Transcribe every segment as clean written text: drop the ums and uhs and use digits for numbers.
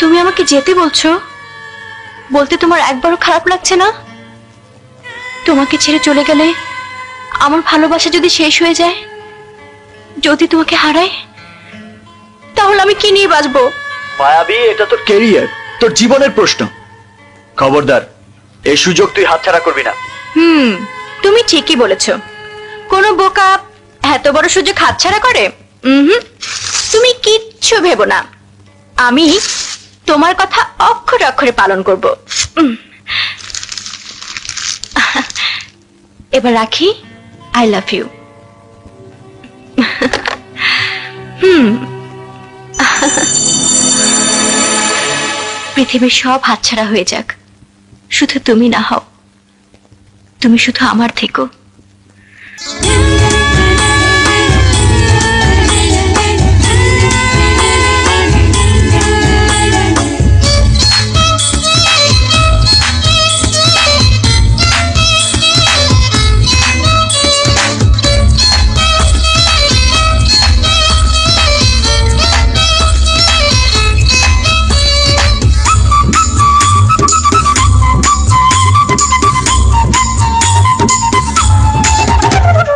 তুমি আমাকে যেতে বলছো? বলতে তোমার একবারও খারাপ লাগছে না? তোমাকে ছেড়ে চলে গেলে আমার ভালোবাসা যদি শেষ হয়ে যায়, যদি তোমাকে হারাই, তাহলে আমি কি নিয়ে বাঁচবো? মায়াবী, এটা তোর ক্যারিয়ার, তোর জীবনের প্রশ্ন। খবরদার, এই সুযোগ তুই হাতছাড়া করবি না। তুমি ঠিকই বলেছো। কোনো বোকা এত বড় সুযোগ হাতছাড়া করে? তুমি কিচ্ছু ভেবো না, আমি তোমার কথা অক্ষরে অক্ষরে পালন করব। এবার রাখি। I love you. পৃথিবীর সব হাতছাড়া হয়ে যাক, শুধু তুমি না হও। তুমি শুধু আমার থেকো।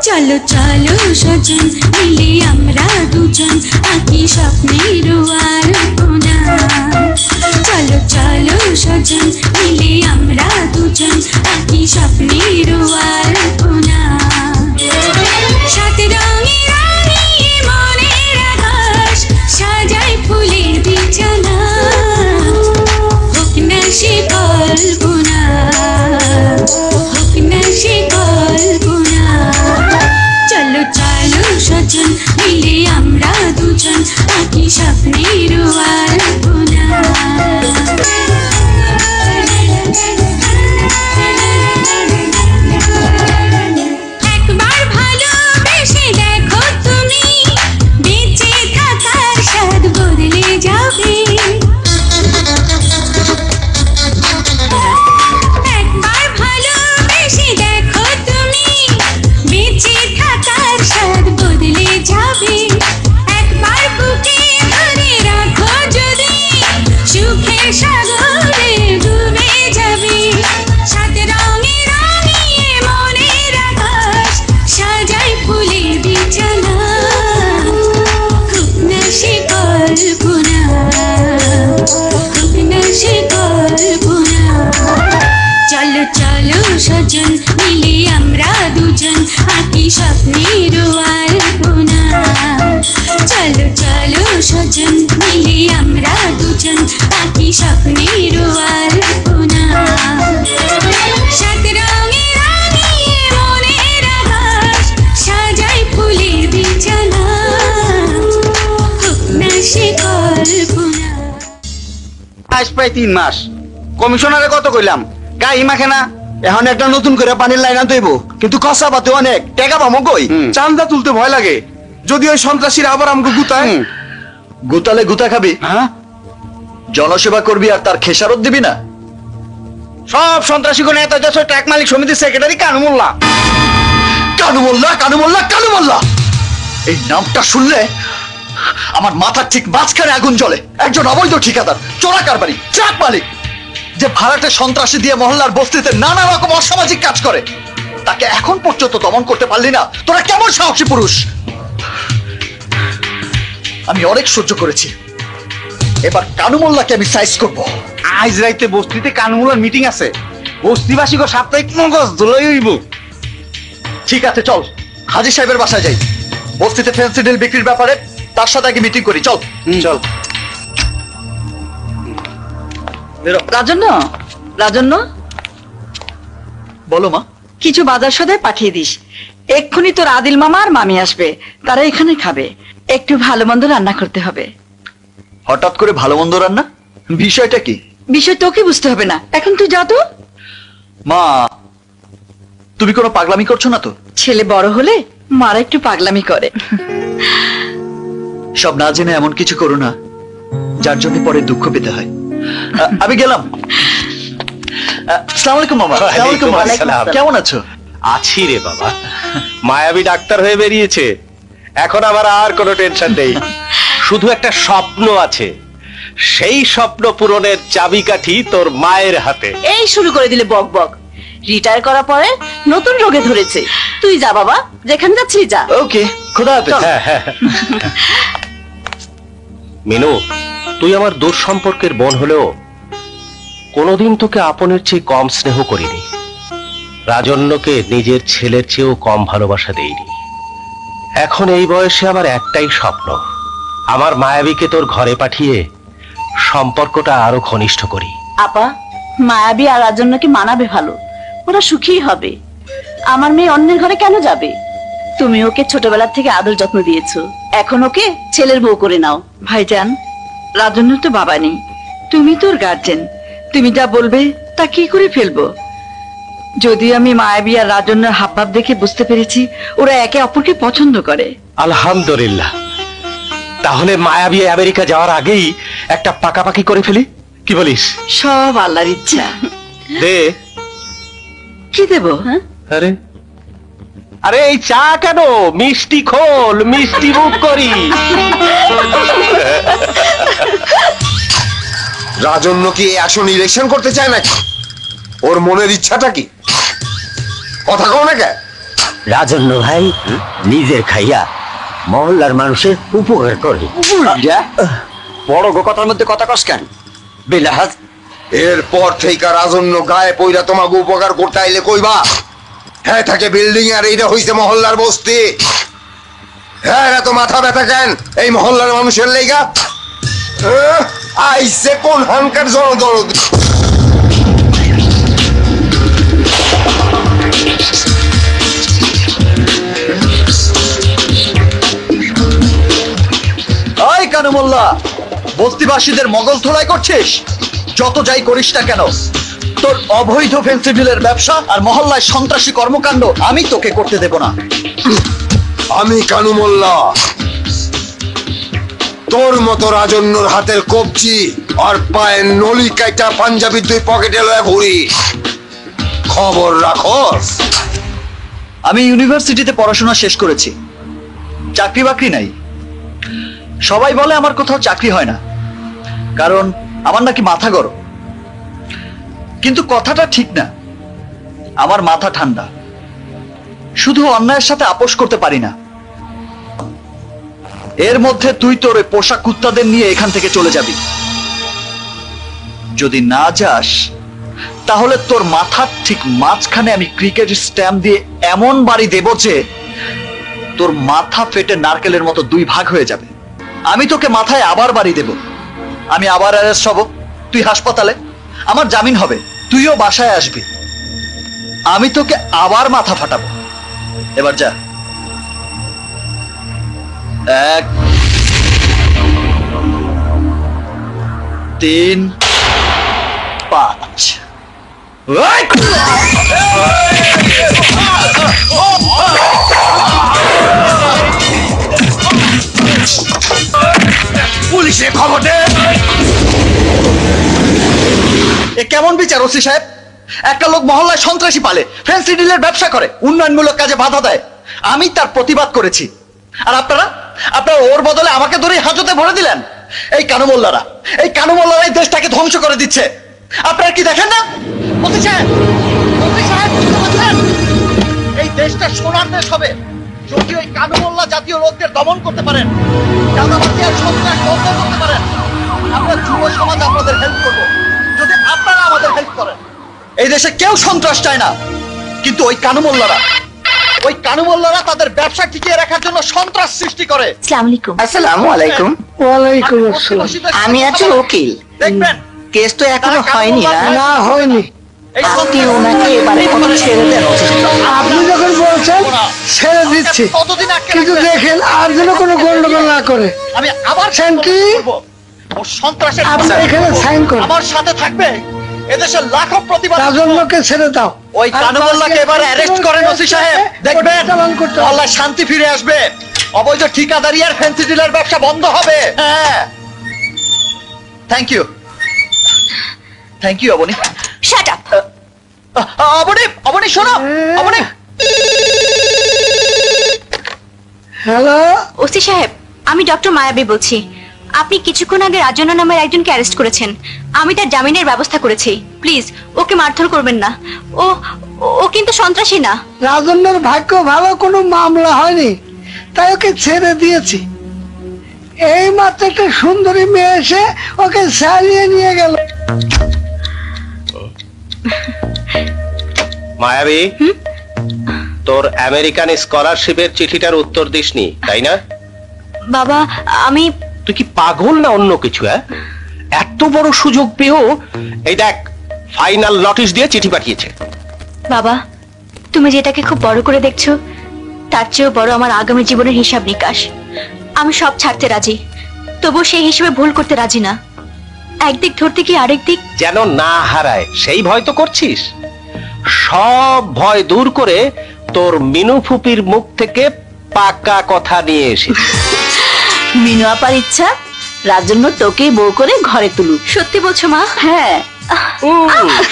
চলো চলো সজন মিলে আমরা দুজন আঁকি স্বপ্নের আলপনা। চলো চলো সজন মিলে আমরা দুজন আঁকি স্বপ্নের আলপনা। সাত রঙে রাঙিয়ে মনের আকাশ সাজাই ফুলের বিছানা। হোক না সে কল্পনা, হোক না সে কল্পনা। চলো চলো সজন মিলে আমরা দুজন আঁকি স্বপ্নের আলপনা। একবার ভালোবেসে দেখো তুমি, বেঁচে থাকার স্বাদ বদলে যাবে। একবার ভালোবেসে দেখো তুমি, বেঁচে থাকার স্বাদ বদলে যাবে। একবার বুকে ধরে রাখো যদি, সুখের সাগরে ডুবে যাবে। সাত রঙে রাঙিয়ে মনের আকাশ সাজাই ফুলের বিছানা। হোক না সে কল্পনা, হোক না সে কল্পনা। চলো চলো সজন মিলে আমরা দুজন আঁকি স্বপ্নের আলপনা। চলো চলো সজন মিলে আমরা দুজন আঁকি স্বপ্নের আলপনা। সাত রঙে রাঙিয়ে মনের আকাশ সাজাই ফুলের বিছানা। হোক না সে কল্পনা। আজ প্রায় 3 মাস কমিশনারে কত কইলাম, গাই মাখে না। এখন একটা নতুন করে পানির লাইন আনতে হইব, কিন্তু কষা পাতে অনেক টাকা পাবো কই? চান্দা তুলতে ভয় লাগে, যদি ওই সন্ত্রাসীরা আবার আমাকে গুতায়। গুতালে গুতা খাবি? হ্যাঁ, জনসেবা করবি আর তার খেসারত দিবি না? সব সন্ত্রাসী কোন এত দেশ ট্রাক মালিক সমিতির সেক্রেটারি কানু মোল্লা। কানু মোল্লা, কানু মোল্লা, কানু মোল্লা, এই নামটা শুনলে আমার মাথার ঠিক মাঝখানে আগুন জ্বলে। একজন অবৈধ ঠিকাদার, চোরা কারবারি, ট্রাক মালিক, যে ভাড়াটে সন্ত্রাসী দিয়ে মহল্লার বস্তিতে নানা রকম অসামাজিক কাজ করে, তাকে এখন পর্যন্ত দমন করতে পারলি না? তোরা কেমন সাহসী পুরুষ! আমি অনেক সহ্য করেছি, এবার কানু মোল্লাকে আমি সাইজ করব। আজ রাইতে বস্তিতে কানু মোল্লার মিটিং আছে, বস্তিবাসীকে সাপ্তাহিক মগজ ধুলাই হইব। ঠিক আছে, চল হাজি সাহেবের বাসায় যাই। বস্তিতে ফেন্সি ডিল বিক্রির ব্যাপারে তার সাথে আগে মিটিং করি। চল চল। রাজন্য, রাজন্য, বলো মা। কিছু বাজার সদাই পাঠিয়ে দিস। এক্ষুনি তোর আদিল মামা আর মামি আসবে, তারা এখানে খাবে। একটু ভালো মন্দ রান্না করতে হবে। হঠাৎ করে ভালো মন্দ রান্না, বিষয়টা কি? বিষয় তোকে বুঝতে হবে না, এখন তুই যা তো। মা, তুমি কোনো পাগলামি করছো না তো? ছেলে বড় হলে মারা একটু পাগলামি করে। সব না জেনে এমন কিছু করো না যার জন্য পরে দুঃখ পেতে হয়। আমি গেলাম। আসসালামু আলাইকুম মামা। আসসালামু আলাইকুম মামা। আসসালাম। কেমন আছো? আছি রে বাবা, মায়াবী ডাক্তার হয়ে বেরিয়েছে, এখন আমার আর কোনো টেনশন নেই। শুধু একটা স্বপ্ন আছে, সেই স্বপ্ন পূরণের চাবিকাঠি তোর মায়ের হাতে। এই শুরু করে দিলে বক বক। রিটায়ার করার পরে নতুন রোগে ধরেছে। তুই যা বাবা, যেখানে যাচ্ছিস যা। ওকে, খোদা হাফেজ। হ্যাঁ হ্যাঁ। মিনু, তুই আমার দূর সম্পর্কের বোন হলেও কোনোদিন তোকে আপনের চেয়ে কম স্নেহ করিনি। রাজন্যকে নিজের ছেলের চেয়েও কম ভালোবাসা দেইনি। এখন এই বয়সে আমার একটাই স্বপ্ন, আমার মায়াবীকে তোর ঘরে পাঠিয়ে সম্পর্কটা আরো ঘনিষ্ঠ করি। আপা, মায়াবী আর রাজন্যকে মানাবে ভালো, ওরা সুখী হবে। আমার মেয়ে অন্যের ঘরে কেন যাবে? তুমি ওকে ছোটবেলা থেকে আদর যত্ন দিয়েছো, এখন ওকে ছেলের বউ করে নাও। ভাইজান, রাজন্যর তো বাবা নেই, তুমি তোর গার্জেন, তুমি যা বলবে তা কি করে ফেলবো? যদি আমি মায়াবী আর রাজন্যর হাবভাব দেখে বুঝতে পেরেছি ওরা একে অপরকে পছন্দ করে। আলহামদুলিল্লাহ, তাহলে মায়াবী আমেরিকা যাওয়ার আগেই একটা পাকাপাকি করে ফেলি, কি বলিস? সব আল্লাহর ইচ্ছা। দে। কি দেবো? আরে আরে এই চা কেন? মিষ্টি খোল, মিষ্টি মুখ করি। রাজন্য কি আসন ইলেকশন করতে চায় নাকি? ওর মনের ইচ্ছাটা কি? কথা কও না কে? রাজন্য ভাই নিজের খাইয়া মহল্লার মানুষের উপকার করে। বড় গো কথার মধ্যে কথা কস কেন? বেলাহাজ, এরপর থেকে রাজন্য গায়ে পইরা তোমাকে উপকার করতে আইলে কইবা হ্যাঁ থাকে বিল্ডিং আর এইটা হইছে মহল্লার বস্তি। হ্যাঁ এত মাথা ব্যথা কেন এই মহল্লার মানুষের লেগা? আইসে কোন হানকার জনদরদ। ওই কানু মোল্লা, বস্তিবাসীদের মগজ ধোলাই করছিস? যত যাই করিস না কেন, তোর অবৈধ ফেন্সিডিলের ব্যবসা আর মহল্লায় সন্ত্রাসী কর্মকাণ্ড আমি তোকে করতে দেব না। আমি কানু মোল্লা তোর মতো রাজন্যর হাতের কবজি আর পায়ের নলি কাইটা পাঞ্জাবির দুই পকেটে লয়ে ঘুরি। খবর রাখস। আমি ইউনিভার্সিটিতে পড়াশোনা শেষ করেছি, চাকরি বাকরি নাই। সবাই বলে আমার কোথাও চাকরি হয় না, কারণ আমার নাকি মাথা গরম। কিন্তু কথাটা ঠিক না, আমার মাথা ঠান্ডা। শুধু অন্যায়ের সাথে আপোষ করতে পারি না। এর মধ্যে তুই তোর ওই পোষা কুত্তাদের নিয়ে এখান থেকে চলে যাবি। যদি না যাস তাহলে তোর মাথার ঠিক মাঝখানে আমি ক্রিকেট স্ট্যাম্প দিয়ে এমন বাড়ি দেব যে তোর মাথা ফেটে নারকেলের মতো দুই ভাগ হয়ে যাবে। আমি তোকে মাথায় আবার বাড়ি দেব, আমি আবার অ্যারেস্ট হব, তুই হাসপাতালে, আমার জামিন হবে, তুইও বাসায় আসবি, আমি তোকে আবার মাথা ফাটাবো। এবার যা। 1 3 5 পুলিশে খবর দে। এ কেমন বিচার ওসি সাহেব? একটা লোক মহল্লায় সন্ত্রাসী পালে, ফ্যান্সি ডিলের ব্যবসা করে, উন্নয়নমূলক কাজে বাধা দেয়, আমি তার প্রতিবাদ করেছি, আর আপনারা ওর বদলে আমাকে ধরে হাজতে ভরে দিলেন। এই কানু মোল্লারা এই দেশটাকে ধ্বংস করে দিচ্ছে। আপনারা কি দেখেন না? ওসি সাহেব, বুঝছেন? এই দেশটা সোনার দেশ হবে যদি ওই কানু মোল্লা জাতীয় লোকদের দমন করতে পারেন, চাঁদাবাজি আর সন্ত্রাস বন্ধ করতে পারেন। আমরা যুব সমাজ আপনাদের হেল্প করবো যদি আপনারা আমাদের হেল্প করেন। এই দেশে কেউ সন্ত্রাস চায় না, কিন্তু ওই কানু মোল্লারা তাদের ব্যবসা টিকিয়ে রাখার জন্য সন্ত্রাস সৃষ্টি করে। আসসালামু আলাইকুম। আসসালামু আলাইকুম। ওয়ালাইকুম আসসালাম। আমি আছি উকিল। দেখবেন কেস তো এখনো হয়নি না? না, হয়নি। এই আপনি ওনাকে এবারে ছেড়ে দেন। আপনি যখন বলছেন ছেড়ে দিচ্ছি, কিন্তু দেখেন আর যেন কোনো গন্ডগোল না করে। আমি আবার কি ও সন্ত্রাসের এখানে সাইন করুন, আমার সাথে থাকবে। এদেশের লাখো প্রতিবাদ, রাজন্যকে ছেড়ে দাও। ওই কানু মোল্লাকে এবার অ্যারেস্ট করেন ওসি সাহেব, দেখবেন আল্লাহ শান্তি ফিরে আসবে। অবৈধ ঠিকাদারি আর ফ্যান্সি ডিলার ব্যবসা বন্ধ হবে। হ্যাঁ, thank you Aboni. Shut up. Aboni শোনো, অবনী। হ্যালো ওসি সাহেব, আমি ডক্টর মায়াবী বলছি। আপনি কিছুক্ষণ আগে রাজনা নামের একজনকে অ্যারেস্ট করেছেন। আমি তার জামিনের ব্যবস্থা করেছি। প্লিজ ওকে মারধর করবেন না। ও ও কিন্তু সন্ত্রাসী না। রাজন্যর ভাগ্য ভালো, কোনো মামলা হয়নি, তাই ওকে ছেড়ে দিয়েছি। এই মাত্র একটা সুন্দরী মেয়ে এসে ওকে ছাড়িয়ে নিয়ে গেল। মায়াবী, তোর আমেরিকান স্কলারশিপের চিঠিটার উত্তর দিসনি, তাই না? বাবা আমি তুই কি পাগল না অন্য কিছু? এত বড় সুযোগ পেয়েও এই দেখ ফাইনাল নোটিশ দিয়ে চিঠি পাঠিয়েছে। বাবা, তুমি যেটাকে খুব বড় করে দেখছো তার চেয়েও বড় আমার আগামী জীবনের হিসাব নিকাশ। আমি সব ছাড়তে রাজি, তবু সেই হিসেবে ভুল করতে রাজি না। একদিক ধরতে গিয়ে আরেক দিক যেন না হারায় সেই ভয় তো করছিস। সব ভয় দূর করে তোর মিনু ফুপির মুখ থেকে পাকা কথা নিয়ে এসেছি। মিনু আপার ইচ্ছা রাজন্য তোকেই বউ করে ঘরে তুলুক। সত্যি বলছো মা? হ্যাঁ,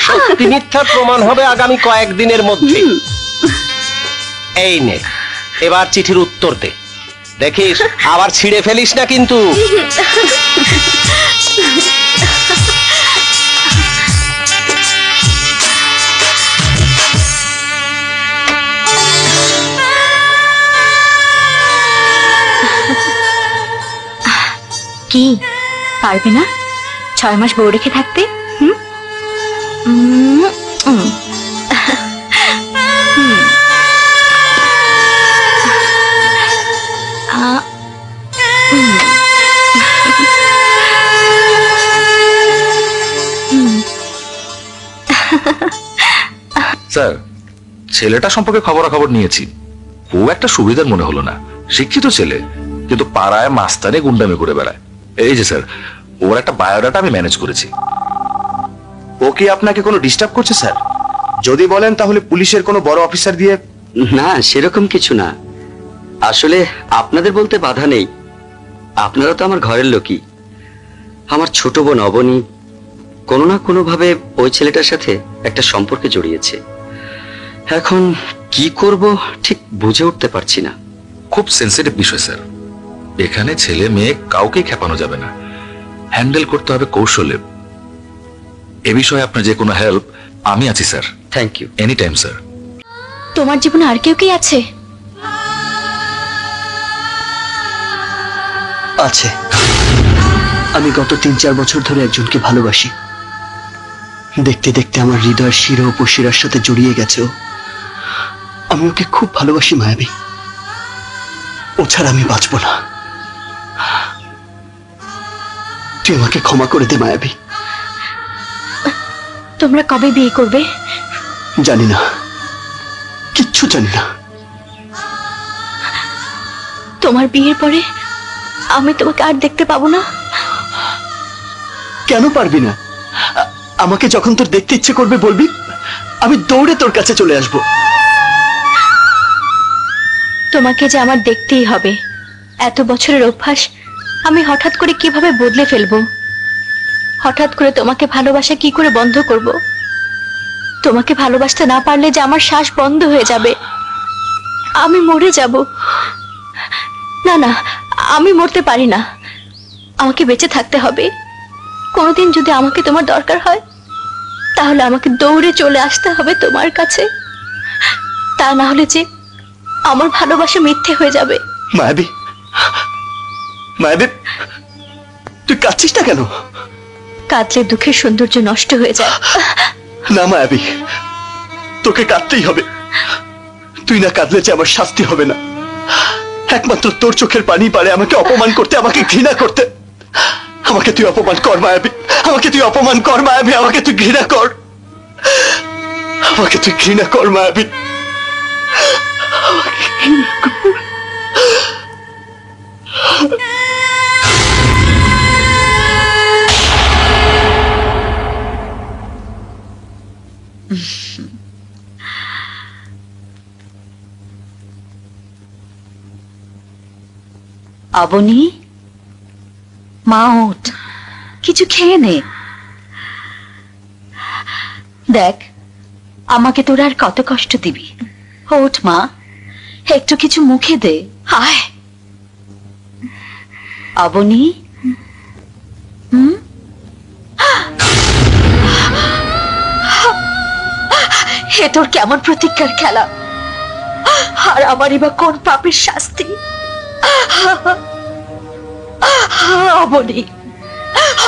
সত্যি মিথ্যা প্রমাণ হবে আগামী কয়েকদিনের মধ্যে। এই নে, এবার চিঠির উত্তর দে। দেখিস আবার ছিঁড়ে ফেলিস না কিন্তু। কি পারবে না 6 মাস বউ রেখে থাকতে? স্যার, ছেলেটা সম্পর্কে খবরাখবর নিয়েছি। খুব একটা সুবিধার মনে হলো না। শিক্ষিত ছেলে, কিন্তু পাড়ায় মাস্তানে গুন্ডামি করে বেড়ায়। এই যে স্যার, ওর একটা বায়োডাটা আমি ম্যানেজ করেছি। ও কি আপনাকে কোনো ডিস্টার্ব করছে স্যার? যদি বলেন তাহলে পুলিশের কোনো বড় অফিসার দিয়ে। না, সেরকম কিছু না। আসলে আপনাদের বলতে বাধা নেই, আপনারা তো আমার ঘরের লোকই। আমার ছোট বোন অবনী কোনো না কোনো ভাবে ওই ছেলেটার সাথে একটা সম্পর্কে জড়িয়েছে। এখন কি করব ঠিক বুঝে উঠতে পারছি না। খুব সেন্সিটিভ বিষয় স্যার। এখানে ছেলে মেয়ে কাউকে খেপানো যাবে না, হ্যান্ডেল করতে হবে কৌশলে। এ বিষয়ে আপনার যে কোনো হেল্প আমি আছি sir. Thank you. Any time sir. তোমার জীবনে আর কেউ কি আছে? আছে। আমি গত 3-4 বছর ধরে একজনকে ভালোবাসি। দেখতে দেখতে আমার হৃদয়ের শিরা উপশিরার সাথে জড়িয়ে গেছে ও। আমি ওকে খুব ভালোবাসি মায়াবী। ও ছাড়া আমি বাঁচব না। তুই আমাকে ক্ষমা করে দে মায়াবী। তোমরা কবে বিয়ে করবে? জানি না, কিচ্ছু জানি না। তোমার বিয়ের পরে আমি তোমাকে আর দেখতে পাবো না? কেন পারবি না? আমাকে যখন তোর দেখতে ইচ্ছে করবে বলবি, আমি দৌড়ে তোর কাছে চলে আসব। তোমাকে যে আমার দেখতেই হবে। এত বছরের অভ্যাস আমি হঠাৎ করে কিভাবে বদলে ফেলবো? হঠাৎ করে তোমাকে ভালোবাসা কি করে বন্ধ করব? তোমাকে ভালোবাসতে না পারলে যে আমার শ্বাস বন্ধ হয়ে যাবে, আমি মরে যাব। না না, আমি মরতে পারি না, আমাকে বেঁচে থাকতে হবে। কোনোদিন যদি আমাকে তোমার দরকার হয় তাহলে আমাকে দৌড়ে চলে আসতে হবে তোমার কাছে। তা না হলে যে আমার ভালোবাসা মিথ্যে হয়ে যাবে। মায়াবী, মায়াবী, তুই কাঁদছিস না কেন? কাঁদলে দুঃখের সৌন্দর্য নষ্ট হয়ে যায়। না মায়াবী, তোকে কাঁদতেই হবে। তুই না কাঁদলে যে আমার শাস্তি হবে না। একমাত্র তোর চোখের পানি পারে আমাকে অপমান করতে, আমাকে ঘৃণা করতে। আমাকে তুই অপমান কর মায়াবী, আমাকে তুই অপমান কর মায়াবী, আমাকে তুই ঘৃণা কর, আমাকে তুই ঘৃণা কর মায়াবী, আমাকে ঘৃণা কর। অবনী, মা ওঠ, কিছু খেয়ে নে। দেখ, আমাকে তোর আর কত কষ্ট দিবি। ওঠ মা, একটু কিছু মুখে দে। আয় অবনী, এ তোর কেমন প্রতিজ্ঞার খেলা? আর আমারই বা কোন পাপের শাস্তি? Aboni,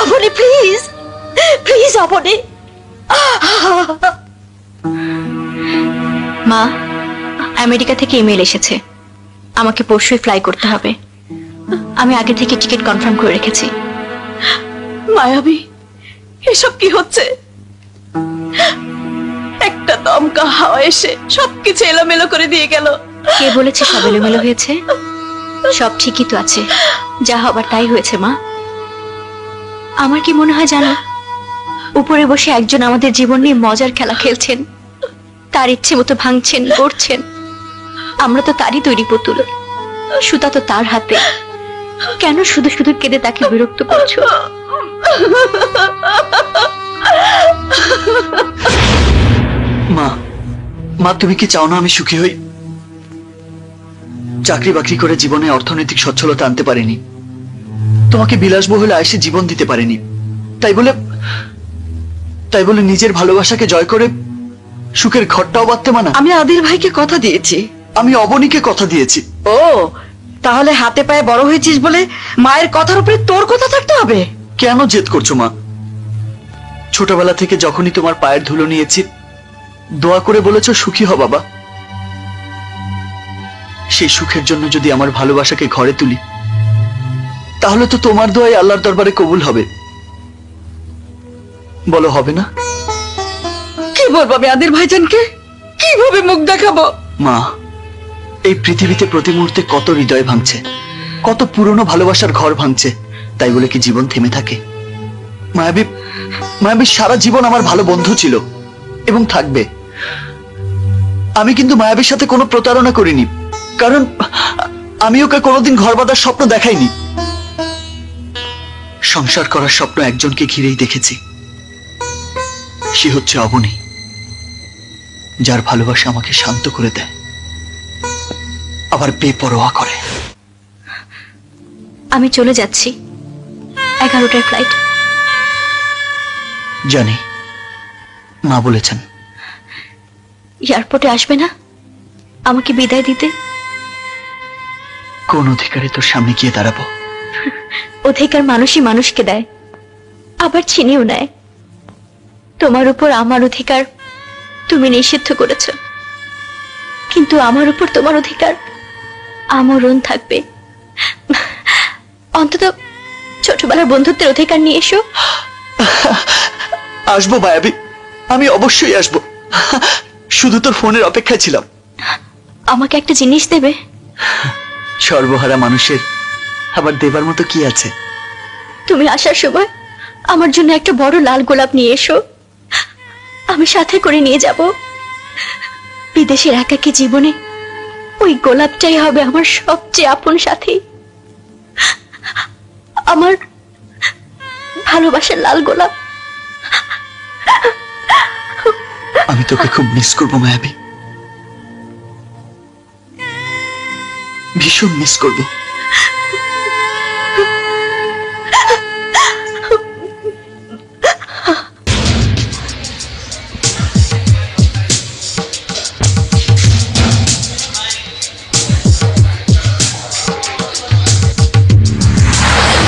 Aboni please, please Aboni. মা, আমেরিকা থেকে ইমেল এসেছে, আমাকে পরশুই ফ্লাই করতে হবে। আমি আগে থেকে টিকিট কনফার্ম করে রেখেছি। মায়াবী, এসব কি হচ্ছে? একটা দমকা হাওয়া এসে সবকিছু এলোমেলো করে দিয়ে গেল। কে বলেছে সব এলোমেলো হয়েছে? সব ঠিকই তো আছে, যা হবার তাই হয়েছে মা। আমার কি মনে হয় জানো, উপরে বসে একজন আমাদের জীবন নিয়ে মজার খেলা খেলছেন, তার ইচ্ছে মতো ভাঙছেন, গড়ছেন। আমরা তো তারই তৈরি পুতুল, সুতা তো তার হাতে। কেন শুধু শুধু কেঁদে তাকে বিরক্ত করছো? মা, মা তুমি কি চাও না আমি সুখী হই? চাকরি বাকরি করে জীবনে অর্থনৈতিক সচ্ছলতা আনতে পারিনি, তোমাকে বিলাসবহুল আয়েসে জীবন দিতে পারিনি, তাই বলে নিজের ভালোবাসাকে জয় করে সুখের ঘরটাও বাঁধতে মানা? আমি আদিল ভাইকে কথা দিয়েছি। আমি অবনীকে কথা দিয়েছি। ও, তাহলে হাতে পায়ে বড় হয়েছিস বলে মায়ের কথার উপরে তোর কথা থাকতে হবে? কেন জেদ করছো মা? ছোটবেলা থেকে যখনই তোমার পায়ের ধুলো নিয়েছি, দোয়া করে বলেছো সুখী হ বাবা। সেই সুখের জন্য যদি আমার ভালোবাসাকে ঘরে তুলি, তাহলে তো তোমার দোয়াই আল্লাহর দরবারে কবুল হবে। বলো হবে না? কি বলবো আমি আদিল ভাইজানকে? কিভাবে মুখ দেখাবো? মা, এই পৃথিবীতে প্রতি মুহূর্তে কত হৃদয় ভাঙছে, কত পুরনো ভালোবাসার ঘর ভাঙছে, তাই বলে কি জীবন থেমে থাকে? মায়াবী সারা জীবন আমার ভালো বন্ধু ছিল এবং থাকবে। আমি কিন্তু মায়াবীর সাথে কোনো প্রতারণা করিনি, কারণ আমি ওকে কোনোদিন ঘর বাঁধার স্বপ্ন দেখাইনি। সংসার করার স্বপ্ন একজনকে ঘিরেই দেখেছি, সে হচ্ছে অবনী, যার ভালোবাসা আমাকে শান্ত করে দেয়, আবার বেপরোয়া করে। আমি চলে যাচ্ছি, 11টার ফ্লাইট। জানি, মা বলেছেন। এয়ারপোর্টে আসবে না আমাকে বিদায় দিতে? কোন অধিকারে তোর সামনে গিয়ে দাঁড়াবো? অধিকার মানুষই মানুষকে দেয়, আবার ছিনিয়েও নেয়। তোমার উপর আমার অধিকার তুমি নিষিদ্ধ করেছ, কিন্তু আমার উপর তোমার অধিকার আমরণ থাকবে। অন্তত ছোটবেলার বন্ধুত্বের অধিকার নিয়ে এসো। আসবো মায়াবী, আমি অবশ্যই আসবো। শুধু তোর ফোনের অপেক্ষায় ছিলাম। আমাকে একটা জিনিস দেবে? সর্বহারা মানুষের আবার দেবার মতো কি আছে? তুমি আসার সময় আমার জন্য একটা বড় লাল গোলাপ নিয়ে এসো, আমি সাথে করে নিয়ে যাব। বিদেশের একাকী জীবনে ওই গোলাপটাই হবে আমার সবচেয়ে আপন সাথী, আমার ভালোবাসার লাল গোলাপ। আমি তোকে খুব মিস করবো মায়াবী, ভীষণ মিস করবো।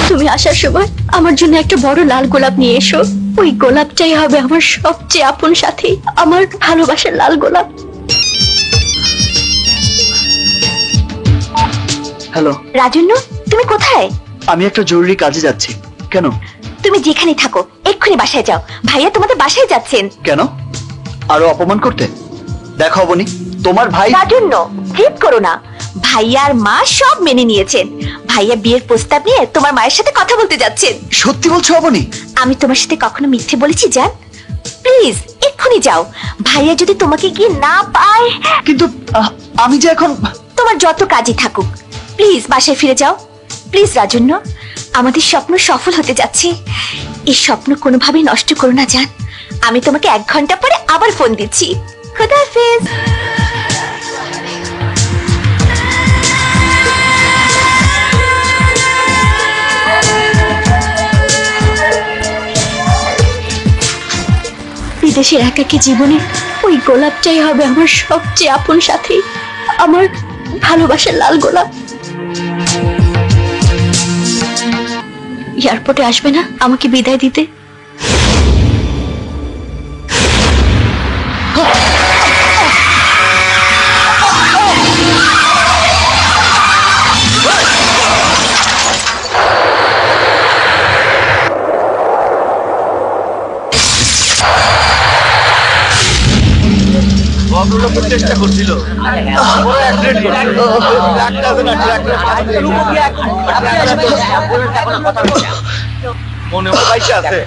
তুমি আসার সময় আমার জন্য একটা বড় লাল গোলাপ নিয়ে এসো, ওই গোলাপটাই হবে আমার সবচেয়ে আপন সাথী, আমার ভালোবাসার লাল গোলাপ। হ্যালো রাজন্য, তুমি কোথায়? আমি একটা জরুরি কাজে যাচ্ছি। কেন? তুমি যেখানে থাকো এক্ষুনি বাসায় যাও, ভাইয়া তোমাদের বাসায় যাচ্ছেন। কেন? আরো অপমান করতে? দেখো অবনী, তোমার ভাই। রাজন্য, জেদ করো না, ভাইয়ার মা সব মেনে নিয়েছেন। ভাইয়া বিয়ের প্রস্তাব নিয়ে তোমার মায়ের সাথে কথা বলতে যাচ্ছেন। সত্যি বলছো অবনী? আমি তোমার সাথে কখনো মিথ্যে বলেছি জান? প্লিজ এক্ষুনি যাও, ভাইয়া যদি তোমাকে গিয়ে না পায়। কিন্তু আমি যে এখন। তোমার যত কাজই থাকুক, প্লিজ বাসায় ফিরে যাও। প্লিজ রাজন্য, আমাদের স্বপ্ন সফল হতে যাচ্ছে, এই স্বপ্ন কোনোভাবেই নষ্ট করো না জান। আমি তোমাকে 1 ঘন্টা পরে আবার ফোন দিচ্ছি। খুদা হাফেজ। বিদেশের একাকী জীবনে ওই গোলাপটাই হবে আমার সবচেয়ে আপন সাথী, আমার ভালোবাসার লাল গোলাপ। এয়ারপোর্টে আসবে না আমাকে বিদায় দিতে? চেষ্টা করছিল মনে হয় বাইশে আছে।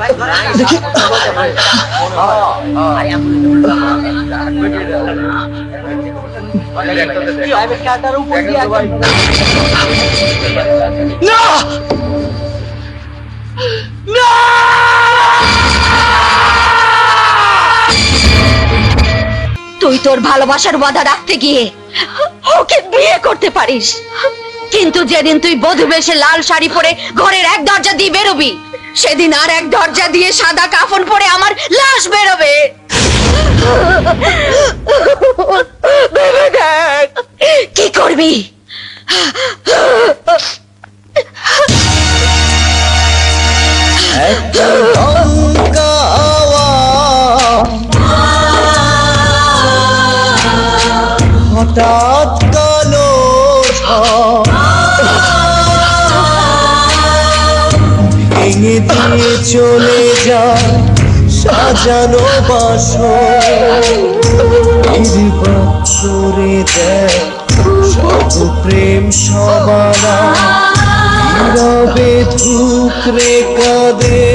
তুই তোর ভালোবাসার ওয়াদা রাখতে গিয়ে ওকে বিয়ে করতে পারিস, কিন্তু যেদিন তুই বধূ বেশে লাল শাড়ি পরে ঘরের এক দরজা দিয়ে বেরোবি, সেদিন আর এক দরজা দিয়ে সাদা কাফন পরে আমার লাশ বেরোবে। ভেবে দেখ কি করবি। হঠাৎ কালো ভেঙে দিয়ে চলে যায় সাজানো বাসরে দেয় সব প্রেম সবানা নীরবে ঠুকরে কাঁদে।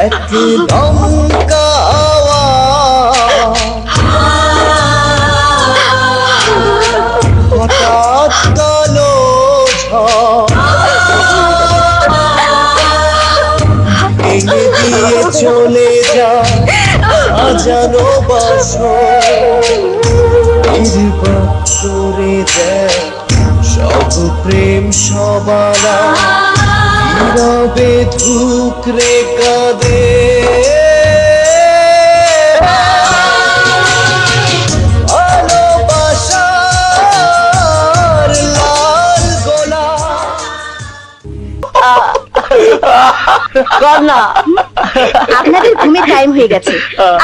একদম কাওয়া হঠাৎ কালো ভেঙে দিয়ে চলে যায় সাজানো বাসরে দেয় সব প্রেম সবানা নীরবে ঠুকরে কাঁদে। ভালোবাসার লাল গোলাপ। আপনাদের ঘুমের টাইম হয়ে গেছে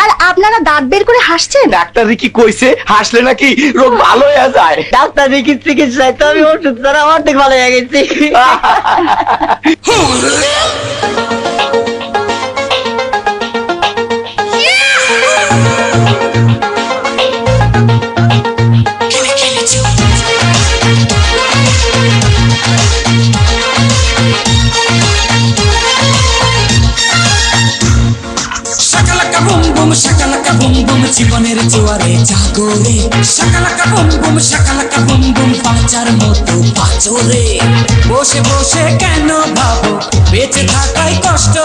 আর আপনারা দাঁত বের করে হাসছেন। ডাক্তার কি কইছে হাসলে নাকি রোগ ভালো হয়ে যায়? ডাক্তার দেখি চিকিৎসায় তো আমি ওষুধ দ্বারা অর্ধেক ভালো হয়ে গেছি। শাকালাকা বুম বুম শাকালাকা বুম বুম জীবনের জোয়ারে জাগরে, শাকালাকা বুম বুম শাকালাকা বুম বুম বাঁচার মতো বাঁচরে। বসে বসে কেন ভাবো বেঁচে থাকাই কষ্ট,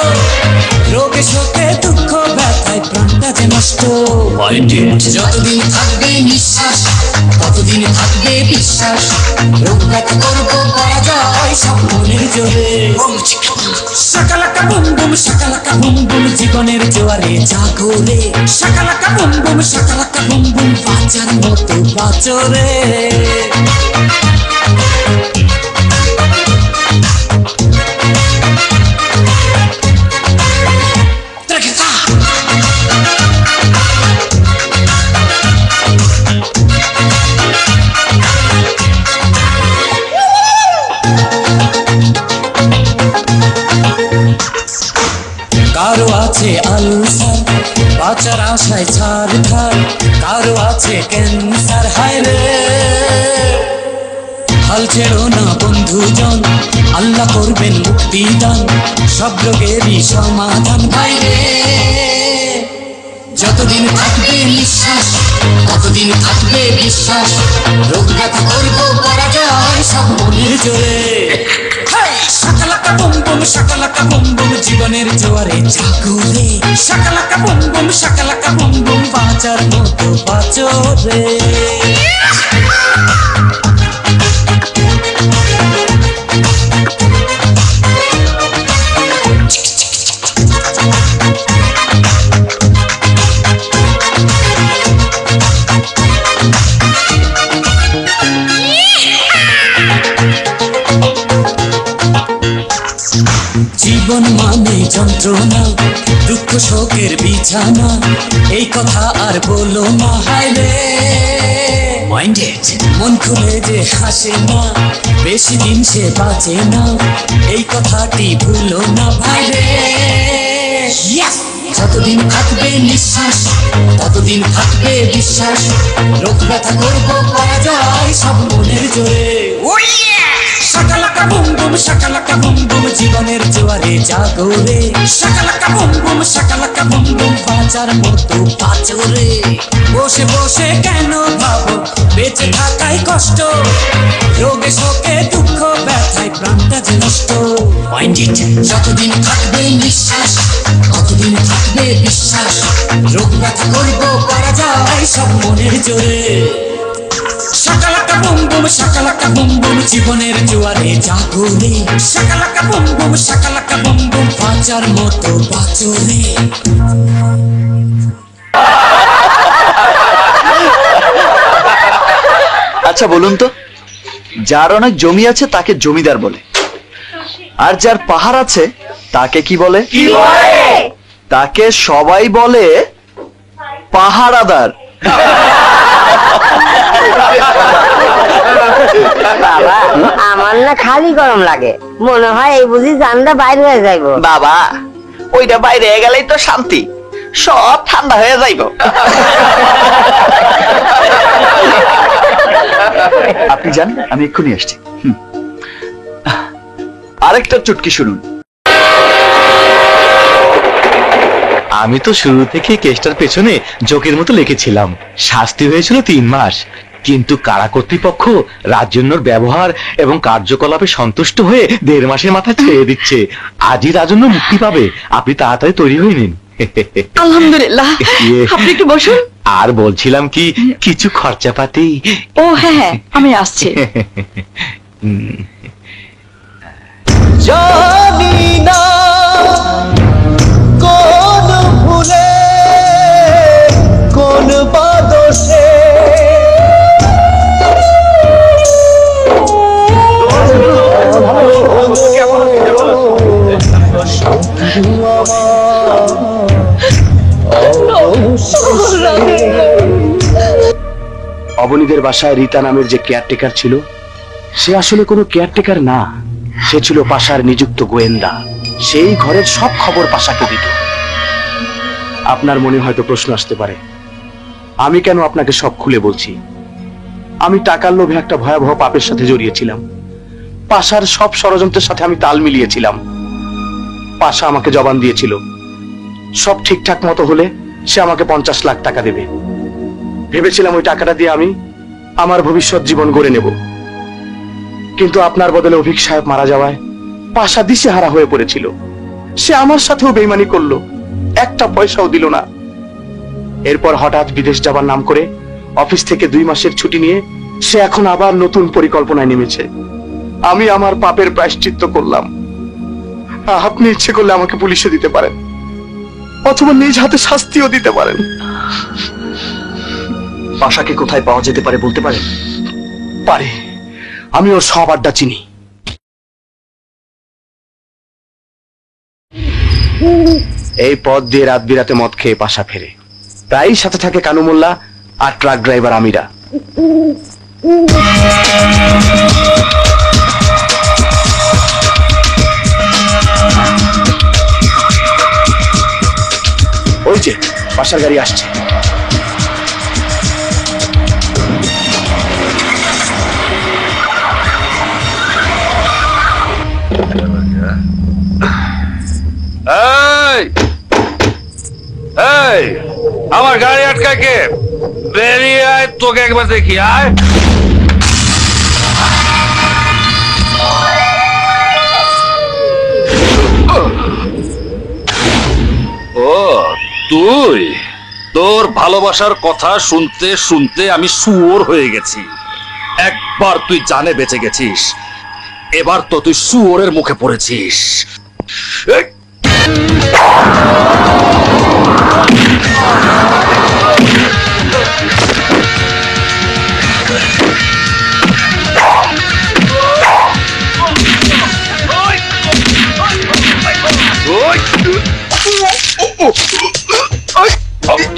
রোগে শোকে দুঃখ ব্যথায় প্রাণটা যে নষ্ট। যতদিন থাকবে নিঃশ্বাস ততদিন থাকবে বিশ্বাস, রোগ ব্যাধি করবো পরাজয় সব মনের জোরে। শাকালাকা বুম বুম শাকালাকা বুম বুম জীবনের জোয়ারে জাগরে, শাকালাকা বুম বুম শাকালাকা বুম বুম বাঁচার মতো বাঁচরে। কারো আছে আলসার বাঁচার আশায় ছাড় ধার, কারো আছে ক্যান্সার হায় রে হাল ছেড়ো না বন্ধুজন, আল্লাহ করবেন মুক্তিদান, সব রোগেরই সমাধান ভাই রে। যতদিন থাকবে নিঃশ্বাস ততদিন থাকবে বিশ্বাস, রোগ ব্যথা করব পরাজয় সব মনের জোরে। শাকালাকা বুম বুম শাকালাকা বুম বুম জীবনের জোয়ারে জাগো রে, শাকালাকা বুম বুম শাকালাকা বুম বুম বাঁচার মতো বাঁচো রে। জীবন মানে যন্ত্রণা, দুঃখ শোকের বিছানা, এই কথা আর বলো না হায় রে। মাইন্ডেড মন খুলে যে হাসে না, বেশি দিন সে বাঁচে না, এই কথাটি ভুলো না ভাই রে। যতদিন থাকবে নিঃশ্বাস ততদিন থাকবে বিশ্বাস, রোগ ব্যথা করবো পরাজয় সব মনের জোরে। শাকালাকা বুম বুম শাকালাকা বুম বুম জীবনের জোয়ারে জাগো রে, শাকালাকা বুম বুম শাকালাকা বুম বুম বাঁচার মতো বাঁচো রে। বসে বসে কেন ভাবো বেঁচে থাকাই কষ্ট, রোগে শোকে দুঃখ ব্যথায় প্রাণটা যে নষ্ট। মাইন্ডেড যতদিন থাকবে নিঃশ্বাস ততদিন থাকবে বিশ্বাস, রোগ ব্যথা করবো পরাজয় সব মনের জোরে। শাকালাকা বুম বুম শাকালাকা বুম বুম জীবনের জোয়ারে জাগো রে, শাকালাকা বুম বুম শাকালাকা বুম বুম বাঁচার মতো বাঁচো রে। আচ্ছা বলুন তো, যার অনেক জমি আছে তাকে জমিদার বলে, আর যার পাহাড় আছে তাকে কি বলে? তাকে সবাই বলে পাহারাদার। বাবা আমার না খালি গরম লাগে, মনে হয় এই বুঝি জানটা বাইরে হয়ে যাইব। বাবা ওইটা বাইরে গেলেই তো শান্তি, সব ঠান্ডা হয়ে যাইব। আপনি যান, আমি এক্ষুনি আসছি। আরেকটা চুটকি শুনুন। আমি তো শুরু থেকে কেসটার পেছনে জোকের মতো লিখেছিলাম, শাস্তি হয়েছিল 3 মাস, কিন্তু কারা কর্তৃপক্ষ রাজন্যর ব্যবহার এবং কার্যকলাপে সন্তুষ্ট হয়ে 1.5 মাসের মাথায় ছেড়ে দিচ্ছে। আজই রাজন্য মুক্তি পাবে, আপনি তাড়াতাড়ি তৈরি হয়ে নিন। আলহামদুলিল্লাহ, আপনি একটু বসুন। আর বলছিলাম কি, কিছু খরচাপাতি। ও হ্যাঁ হ্যাঁ, আমি আসছি। জানি না কোন ভুলে কোন বাদশে অবনীদের বাসায় রীতা নামের যে কেয়ারটেকার ছিল, সে আসলে কোনো কেয়ারটেকার না, সে ছিল পাশার নিযুক্ত গোয়েন্দা। সেই ঘরের সব খবর পাশাকে দিত। আপনার মনে হয়তো প্রশ্ন আসতে পারে, আমি কেন আপনাকে সব খুলে বলছি। আমি টাকার লোভে একটা ভয়াবহ পাপের সাথে জড়িয়েছিলাম। পাশার সব ষড়যন্ত্রের সাথে আমি তাল মিলিয়েছিলাম। পাশা আমাকে জবান দিয়েছিল, সব ঠিকঠাক মতো হলে সে আমাকে 50 লাখ টাকা দেবে। ভেবেছিলাম ওই টাকাটা দিয়ে আমি আমার ভবিষ্যৎ জীবন গড়ে নেব, কিন্তু আপনার বদলে অভিক সাহেব মারা যাওয়ায় পাশা দিশেহারা হয়ে পড়েছিল। সে আমার সাথেও বেইমানি করলো, একটা পয়সাও দিল না। এরপর হঠাৎ বিদেশ যাবার নাম করে অফিস থেকে 2 মাসের ছুটি নিয়ে সে এখন আবার নতুন পরিকল্পনায় নেমেছে। আমি আমার পাপের প্রায়শ্চিত্ত করলাম। আপনি ইচ্ছে করলে আমাকে পুলিশে দিতে পারেন, অথবা নিজ হাতে শাস্তিও দিতে পারেন। পাশাকে কোথায় পাওয়া যেতে পারে বলতে পারেন? পারে, আমি ওর সব আড্ডা চিনি। এই পথ দিয়ে রাত বিরাতে মদ খেয়ে পাশা ফেরে, প্রায়ই সাথে থাকে কানু মোল্লা আর ট্রাক ড্রাইভার আমিরা। ওই যে পাশার গাড়ি আসছে। এই এই আমার গাড়ি আটকায় কে? বেরিয়ে আয়, তোকে একবার দেখি আয়। ও তুই, তোর ভালোবাসার কথা শুনতে শুনতে আমি শুয়োর হয়ে গেছি। একবার তুই জানে বেঁচে গেছিস, এবার তো তুই শুয়োরের মুখে পড়েছিস। এই!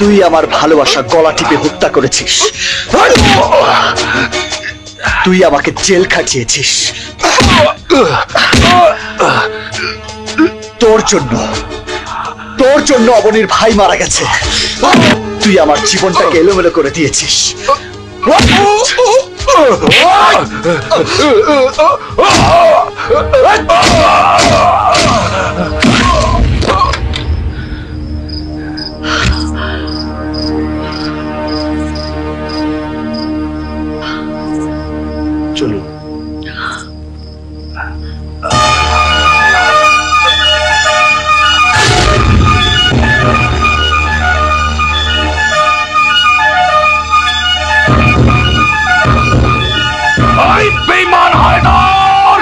তুই আমার ভালোবাসা গলা টিপে হত্যা করেছিস, তুই আমাকে জেল খাটিয়েছিস। তোর জন্য অবনীর ভাই মারা গেছে। তুই আমার জীবনটাকে এলোমেলো করে দিয়েছিস। চলুন। বেঈমান হায়দার!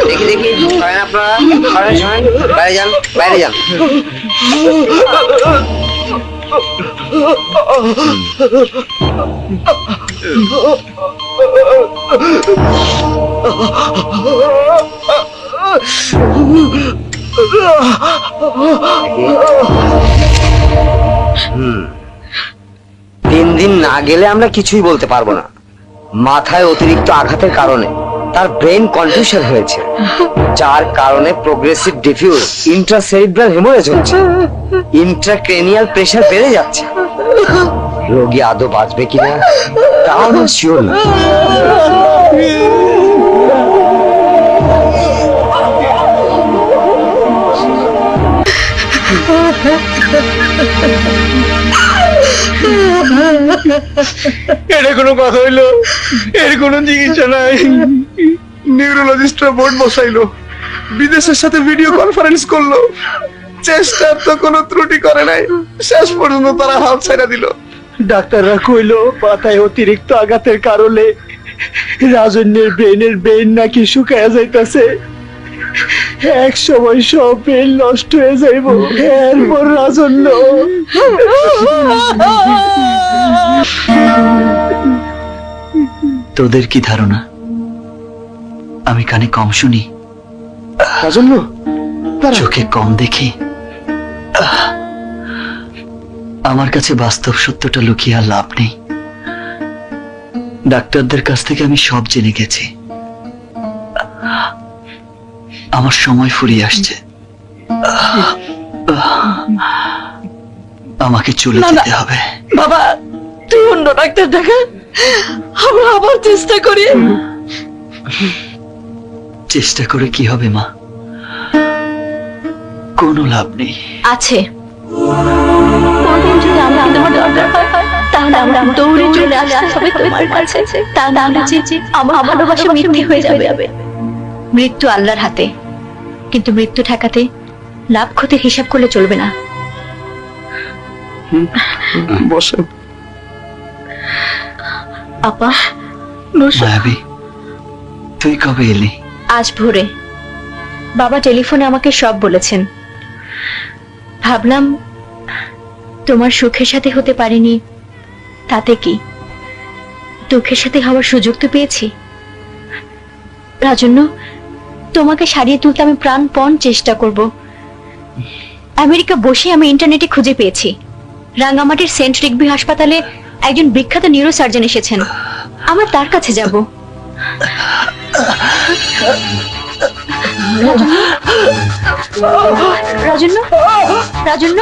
দেখি দেখি আপনারা বাইরে যান, বাইরে যান। তিন দিন না গেলে আমরা কিছুই বলতে পারবো না। মাথায় অতিরিক্ত আঘাতের কারণে তার ব্রেন কনফিউশন হয়েছে, যার কারণে প্রোগ্রেসিভ ডিফিউজ ইন্ট্রাসেরিব্রাল হেমোরেজ হচ্ছে, ইন্ট্রাক্রেনিয়াল প্রেসার বেড়ে যাচ্ছে। রোগী আদৌ বাঁচবে কিনা তাও আমরা শিওর না। এটা কোনো কথা হইলো? এর কোনো চিকিৎসা নাই। নিউরোলজিস্টরা বোর্ড বসাইলো, বিদেশের সাথে ভিডিও কনফারেন্স করলো, চেষ্টার তো কোনো ত্রুটি করে নাই। শেষ পর্যন্ত তারা হাল ছেড়ে দিল। ডাক্তাররা কইলো মাথায় অতিরিক্ত আঘাতের কারণে রাজন্যের ব্রেন নাকি শুকায়া যাইতাছে। এক সময় সব ব্রেন নষ্ট হয়ে যাইব। এরপর রাজন্য তোদের কি ধারণা আমি কানে কম শুনি, রাজন্য চোখে কম দেখি? আমার কাছে বাস্তব সত্যটা লুকিয়ে আর লাভ নেই। ডাক্তারদের কাছ থেকে আমি সব জেনে গেছি। আমার সময় ফুরিয়ে আসছে, আমাকে চলে যেতে হবে। বাবা, তুই অন্য ডাক্তার দেখা, আমরা আবার চেষ্টা করি। চেষ্টা করে কি হবে মা? কোনো লাভ নেই। আছে। কোনদিন যদি আমরা তোমার দরকার হয় তাহলে আমরা দৌড়ে চলে আসতে হবে তোমার কাছে। তা না হলে যে আমার ভালোবাসা মিথ্যে হয়ে যাবে। মৃত্যু আল্লাহর হাতে, কিন্তু মৃত্যু ঠেকাতে লাভ ক্ষতির হিসাব করলে চলবে না। বসো। আপা, মায়াবী, তুই কবে এলি? আজ ভোরে। বাবা টেলিফোনে আমাকে সব বলেছেন। ভাবলাম তোমার সুখের সাথে হতে পারিনি, তাতে কি, দুঃখের সাথে হওয়ার সুযোগ তো পেয়েছি। রাজন্য, তোমাকে সারিয়ে তুলতে আমি প্রাণপণ চেষ্টা করব। আমেরিকা বসে আমি ইন্টারনেটে খুঁজে পেয়েছি রাঙ্গামাটির সেন্ট রিগবি হাসপাতালে একজন বিখ্যাত নিউরোসার্জন এসেছেন। আমরা তার কাছে যাব। রাজন্য, রাজন্য,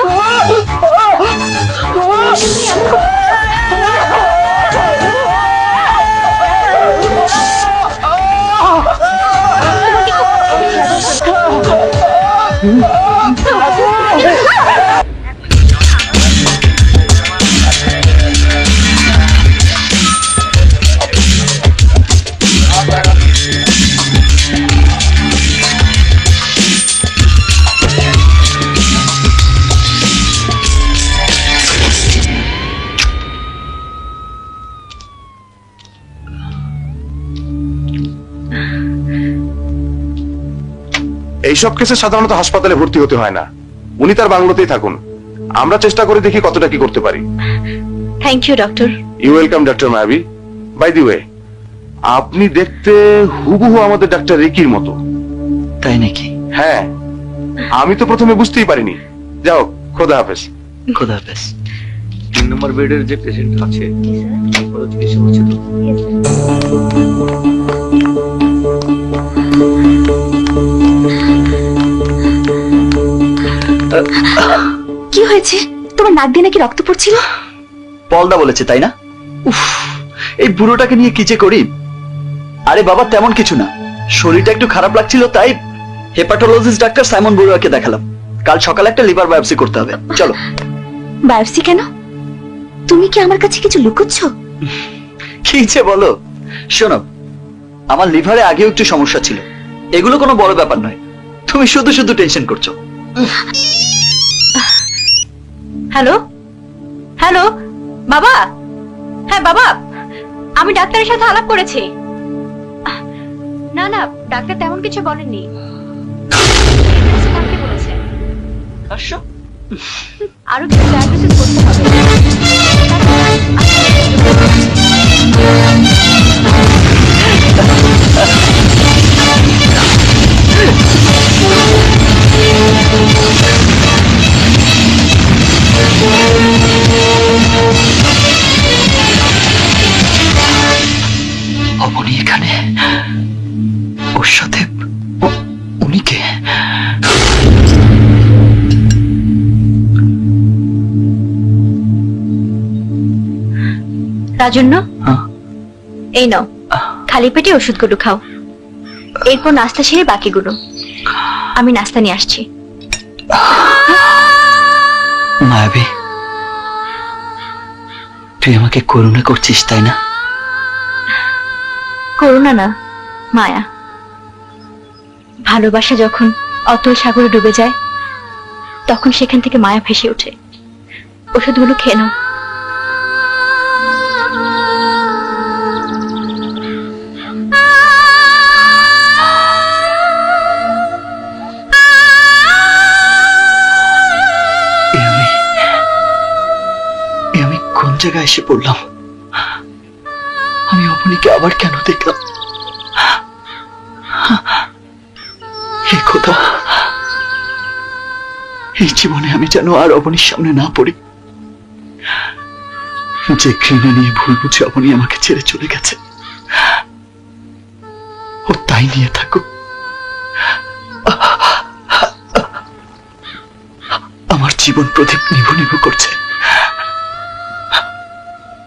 এইসব কেসে সাধারণত হাসপাতালে ভর্তি হতে হয় না, উনি তার বাংলোতেই থাকুন। আমরা চেষ্টা করে দেখি কতটা কি করতে পারি। Thank you doctor. You welcome doctor Mayabi. By the way, আপনি দেখতে হুবহু আমাদের ডাক্তার রিকির মতো। তাই নাকি? হ্যাঁ, আমি তো প্রথমে বুঝতেই পারিনি। যাও, খোদা হাফেজ। খোদা হাফেজ। 3 নম্বর বেডের যে পেশেন্ট আছে ওর চিকিৎসা হচ্ছে তো? কি হয়েছে? তোমার নাক দিয়ে নাকি রক্ত পড়ছিল? পলদা বলেছে, তাই না? উফ, এই বুড়োটাকে নিয়ে কি যে করি। আরে বাবা, তেমন কিছু না, শরীরটা একটু খারাপ লাগছিল, তাই হেপাটোলজিস্ট ডাক্তার সাইমন বড়ুয়াকে দেখালাম। কাল সকালে একটা লিভার বায়োপসি করতে হবে। চলো। বায়োপসি কেন? তুমি কি আমার কাছে কিছু লুকোচ্ছ? কি যে বলো। শোনো, আমার লিভারে আগেও একটু সমস্যা ছিল, এগুলো কোনো বড় ব্যাপার নয়। তুমি শুধু শুধু টেনশন করছো। হ্যালো, হ্যালো বাবা। হ্যাঁ বাবা, আমি ডাক্তারের সাথে আলাপ করেছি। না না, ডাক্তার তেমন কিছু বলেননি। আরো কিছু ডায়াগনোসিস করতে হবে। অবনী এখানে, ওর সাথে উনি কে? রাজন্য, এই নাও, খালি পেটে ওষুধগুলো খাও, এরপর নাস্তা সেরে বাকিগুলো। আমি নাস্তা নিয়ে আসছি। মায়াবী, তুই আমাকে করুণা করছিস, তাই না? করুণা না, মায়া। ভালোবাসা যখন অতল সাগরে ডুবে যায়, তখন সেখান থেকে মায়া ভেসে ওঠে। ওষুধগুলো খেয়ে নাও। আমি কোন জায়গায় এসে পড়লাম? আমি অবনীকে আবার কেন দেখলাম? হে খোদা, এই জীবনে আমি যেন আর অবনীর সামনে না পড়ি। যে ঘৃণা নিয়ে ভুল বুঝে অবনী আমাকে ছেড়ে চলে গেছে, ও তাই নিয়ে থাকুক। আমার জীবন প্রদীপ নিভু নিভু করছে।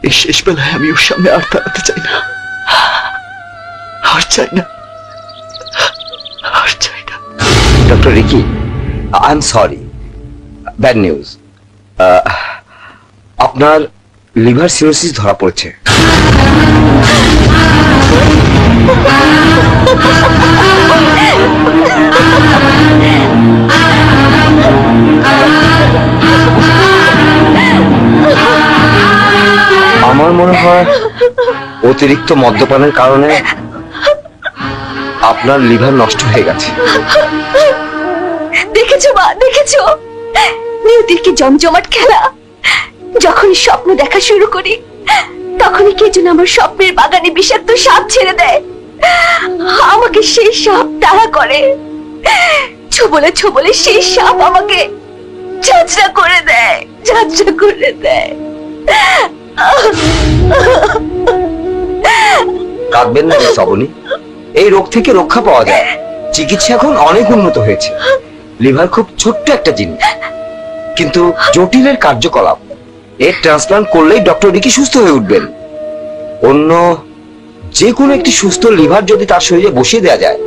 এই শেষ বেলায় আমি ওর সামনে আর দাঁড়াতে চাই না, আর চাই না, আর চাই না। Doctor Ricky, I am sorry, bad news. আপনার লিভার সিরোসিস ধরা পড়েছে। আমার মনে হয় অতিরিক্ত মদ্যপানের কারণে আপনার লিভার নষ্ট হয়ে গেছে। দেখেছো মা, দেখেছো নিয়তির কি জমজমাট খেলা। যখনই স্বপ্ন দেখা শুরু করি, তখনই কে যেন আমার স্বপ্নের বাগানে বিষাক্ত সাপ ছেড়ে দেয়। আমাকে সেই সাপ তাড়া করে, ছোবলে ছোবলে সেই সাপ আমাকে ঝাঁঝরা করে দেয়, ঝাঁঝরা করে দেয়। কাঁদবেন না শ্রাবণী, এই রোগ থেকে রক্ষা পাওয়া যায়। চিকিৎসা এখন অনেক উন্নত হয়েছে। লিভার খুব ছোট্ট একটা জিনিস, কিন্তু জটিলের কার্যকলাপ। এর ট্রান্সপ্লান্ট করলেই ডক্টর রিকি সুস্থ হয়ে উঠবেন। অন্য যে কোনো একটি সুস্থ লিভার যদি তার শরীরে বসিয়ে দেওয়া যায়,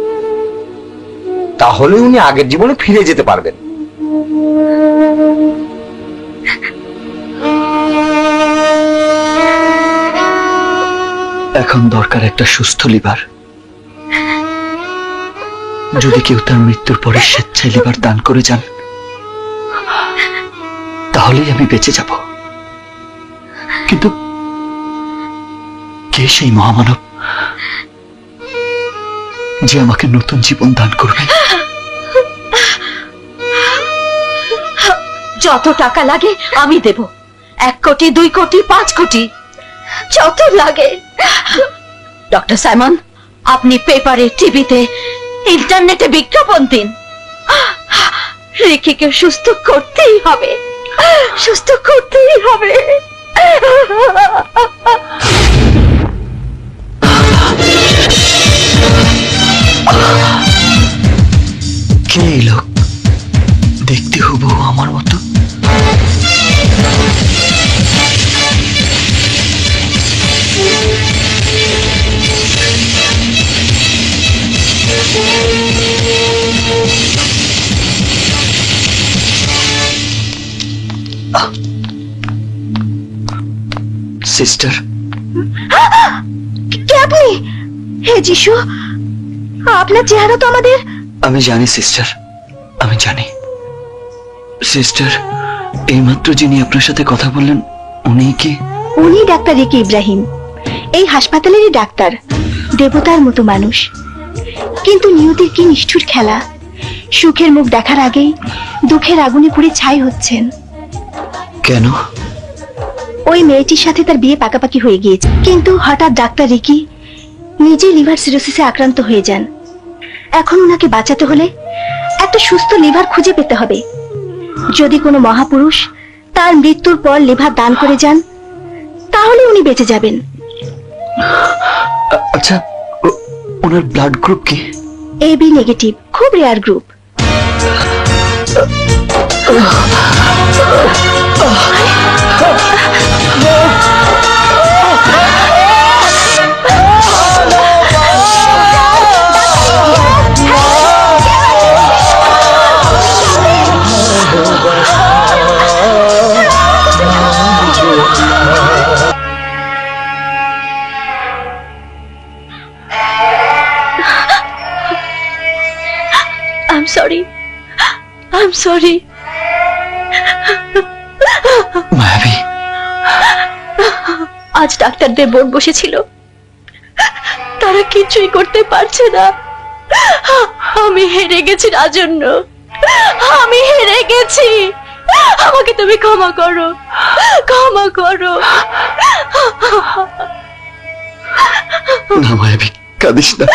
তাহলে উনি আগের জীবনে ফিরে যেতে পারবেন। এখন দরকার একটা সুস্থ লিভার। যদি কেউ তার মৃত্যুর পরে স্বেচ্ছায় লিভার দান করে যান, তাহলেই আমি বেঁচে যাব। কিন্তু কে সেই মহামানব যে আমাকে নতুন জীবন দান করবে? যত টাকা লাগে আমি দেব। 1 কোটি, 2 কোটি, 5 কোটি, যত লাগে। ডক্টর সাইমন, আপনি পেপারে, টিভিতে, ইন্টারনেটে বিজ্ঞাপন দিন। রিকিকে সুস্থ করতেই হবে, সুস্থ করতেই হবে। কে এই লোক? দেখতে হুবহু আমার মতো। সিস্টার, কে আপনি? হে যিশু, আপনার চেহারা তো আমাদের। আমি জানি সিস্টার, আমি জানি। সিস্টার, এইমাত্র যিনি আপনার সাথে কথা বললেন, উনি কি? উনি ডাক্তার রিকি ইব্রাহিম, এই হাসপাতালেরই ডাক্তার। দেবতার মতো মানুষ, কিন্তু নিয়তির কি নিষ্ঠুর খেলা। সুখের মুখ দেখার আগেই দুঃখের আগুনে পুড়ে ছাই হচ্ছেন। কেন? ওই মেয়েটির সাথে তার বিয়ে পাকাপাকি হয়ে গিয়েছে, কিন্তু হঠাৎ ডাক্তার রিকি নিজে লিভার সিরোসিসে আক্রান্ত হয়ে যান। এখন ওনাকে বাঁচাতে হলে একটা সুস্থ লিভার খুঁজে পেতে হবে। যদি কোনো মহাপুরুষ তার মৃত্যুর পর লিভার দান করে যান, তাহলে উনি বেঁচে যাবেন। আচ্ছা, ওনার ব্লাড গ্রুপ কি? AB নেগেটিভ, খুব rare group. I'm sorry. I'm sorry. মায়াবী, আজ ডাক্তারদের বোর্ড বসেছিল, তারা কিছুই করতে পারছে না। আমি হেরে গেছি রাজন্য, আমি হেরে গেছি। আমাকে তুমি ক্ষমা করো, ক্ষমা করো। না মায়াবী, কাঁদিস না,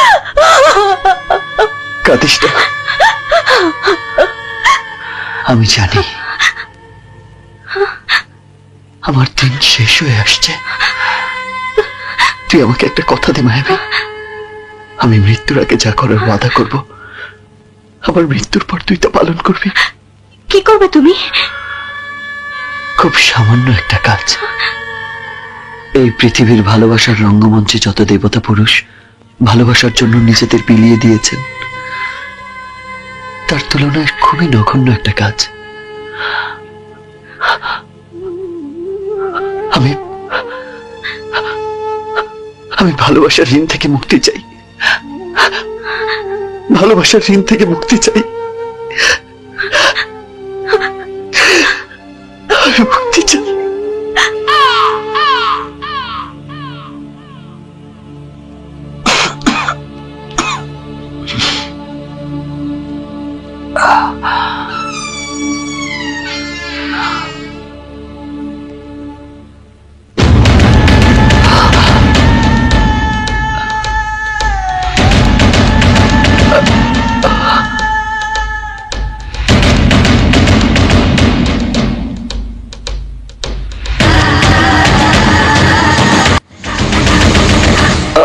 কাঁদিস না। আমি জানি আমার দিন শেষ হয়ে আসছে। তুই আমাকে একটা কথা দে মায়াবী, আমি মৃত্যুর আগে যা করার ওয়াদা করব, আমার মৃত্যুর পর তুই তা পালন করবি। কি করবে তুমি? খুব সামান্য একটা কাজ। এই পৃথিবীর ভালোবাসার রঙ্গমঞ্চে যত দেবতা পুরুষ ভালোবাসার জন্য নিজেদের বিলিয়ে দিয়েছেন, তার তুলনায় খুবই নগণ্য একটা কাজ। আমি আমি ভালোবাসার ঋণ থেকে মুক্তি চাই, ভালোবাসার ঋণ থেকে মুক্তি চাই, আমি মুক্তি চাই।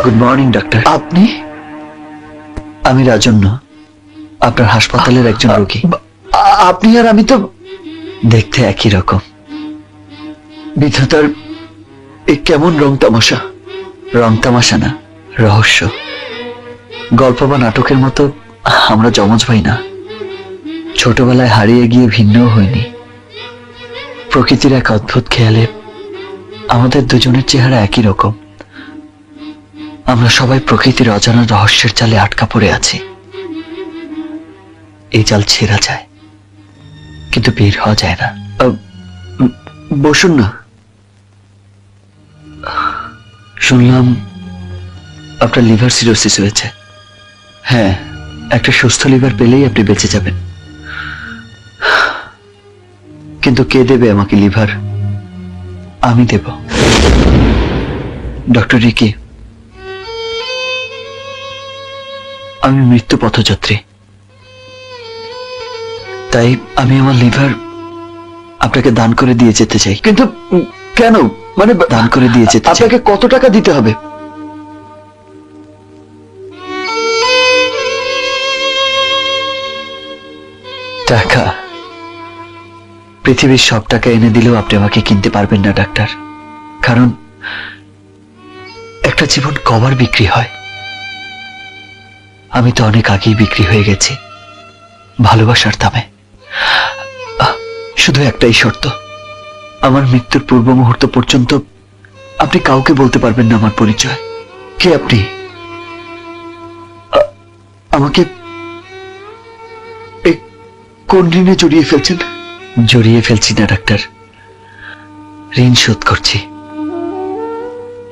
Good morning doctor. আপনি? আমি রাজন্য, আপনার হাসপাতালের একজন রোগী। আপনি আর আমি তো দেখতে একই রকম। বিধাতার এই কেমন রং তামাশা। রং তামাশা না, রহস্য। গল্প বা নাটকের মতো আমরা যমজ ভাই না। ছোটবেলায় হারিয়ে গিয়ে ভিন্নও হইনি। প্রকৃতির এক অদ্ভুত খেয়ালে আমাদের দুজনের চেহারা একই রকম। আমরা সবাই প্রকৃতির অজানা রহস্যের জালে আটকা পড়ে আছি। এই জাল ছেঁড়া যায়, কিন্তু বের হওয়া যায় না। বসুন না। শুনলাম আপনার লিভার সিরোসিস হয়েছে। হ্যাঁ, একটা সুস্থ লিভার পেলেই আপনি বেঁচে যাবেন। কিন্তু কে দেবে আমাকে লিভার? আমি দেব। ডক্টর রিকি, আমি মৃত্যু পথযাত্রী, তাই আমি আমার লিভার আপনাকে দান করে দিয়ে যেতে চাই। কিন্তু কেন? মানে দান করে দিয়ে যেতে আপনাকে কত টাকা দিতে হবে? টাকা? পৃথিবীর সব টাকা এনে দিলেও আপনি আমাকে কিনতে পারবেন না ডাক্তার। কারণ একটা জীবন কবার বিক্রি হয়? আমি তো অনেক আগেই বিক্রি হয়ে গেছি ভালোবাসার দামে। শুধু একটাই শর্ত, আমার মৃত্যুর পূর্ব মুহূর্ত পর্যন্ত আপনি কাউকে বলতে পারবেন না আমার পরিচয়। কে আপনি? আমাকে কোন ঋণে জড়িয়ে ফেলছেন? জড়িয়ে ফেলছি না ডাক্তার, ঋণ শোধ করছি।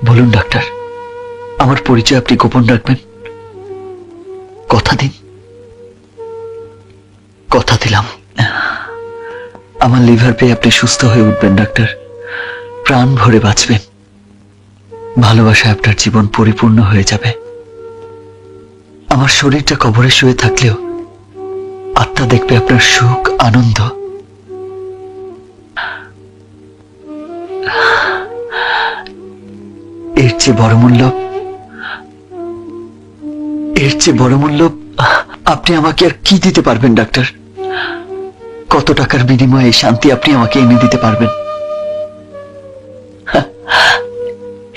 বলুন ডাক্তার, আমার পরিচয় আপনি গোপন রাখবেন? কথা দিন। কথা দিলাম। আমার লিভার পেয়ে আপনি সুস্থ হয়ে উঠবেন ডাক্তার, প্রাণ ভরে বাঁচবেন। ভালোবাসায় আপনার জীবন পরিপূর্ণ হয়ে যাবে। আমার শরীরটা কবরে শুয়ে থাকলেও আত্মা দেখবে আপনার সুখ, আনন্দ। এর চেয়ে বড় মূল্য আপনি আমাকে আর কি দিতে পারবেন ডাক্তার? কত টাকার বিনিময়ে এই শান্তি আপনি আমাকে এনে দিতে পারবেন?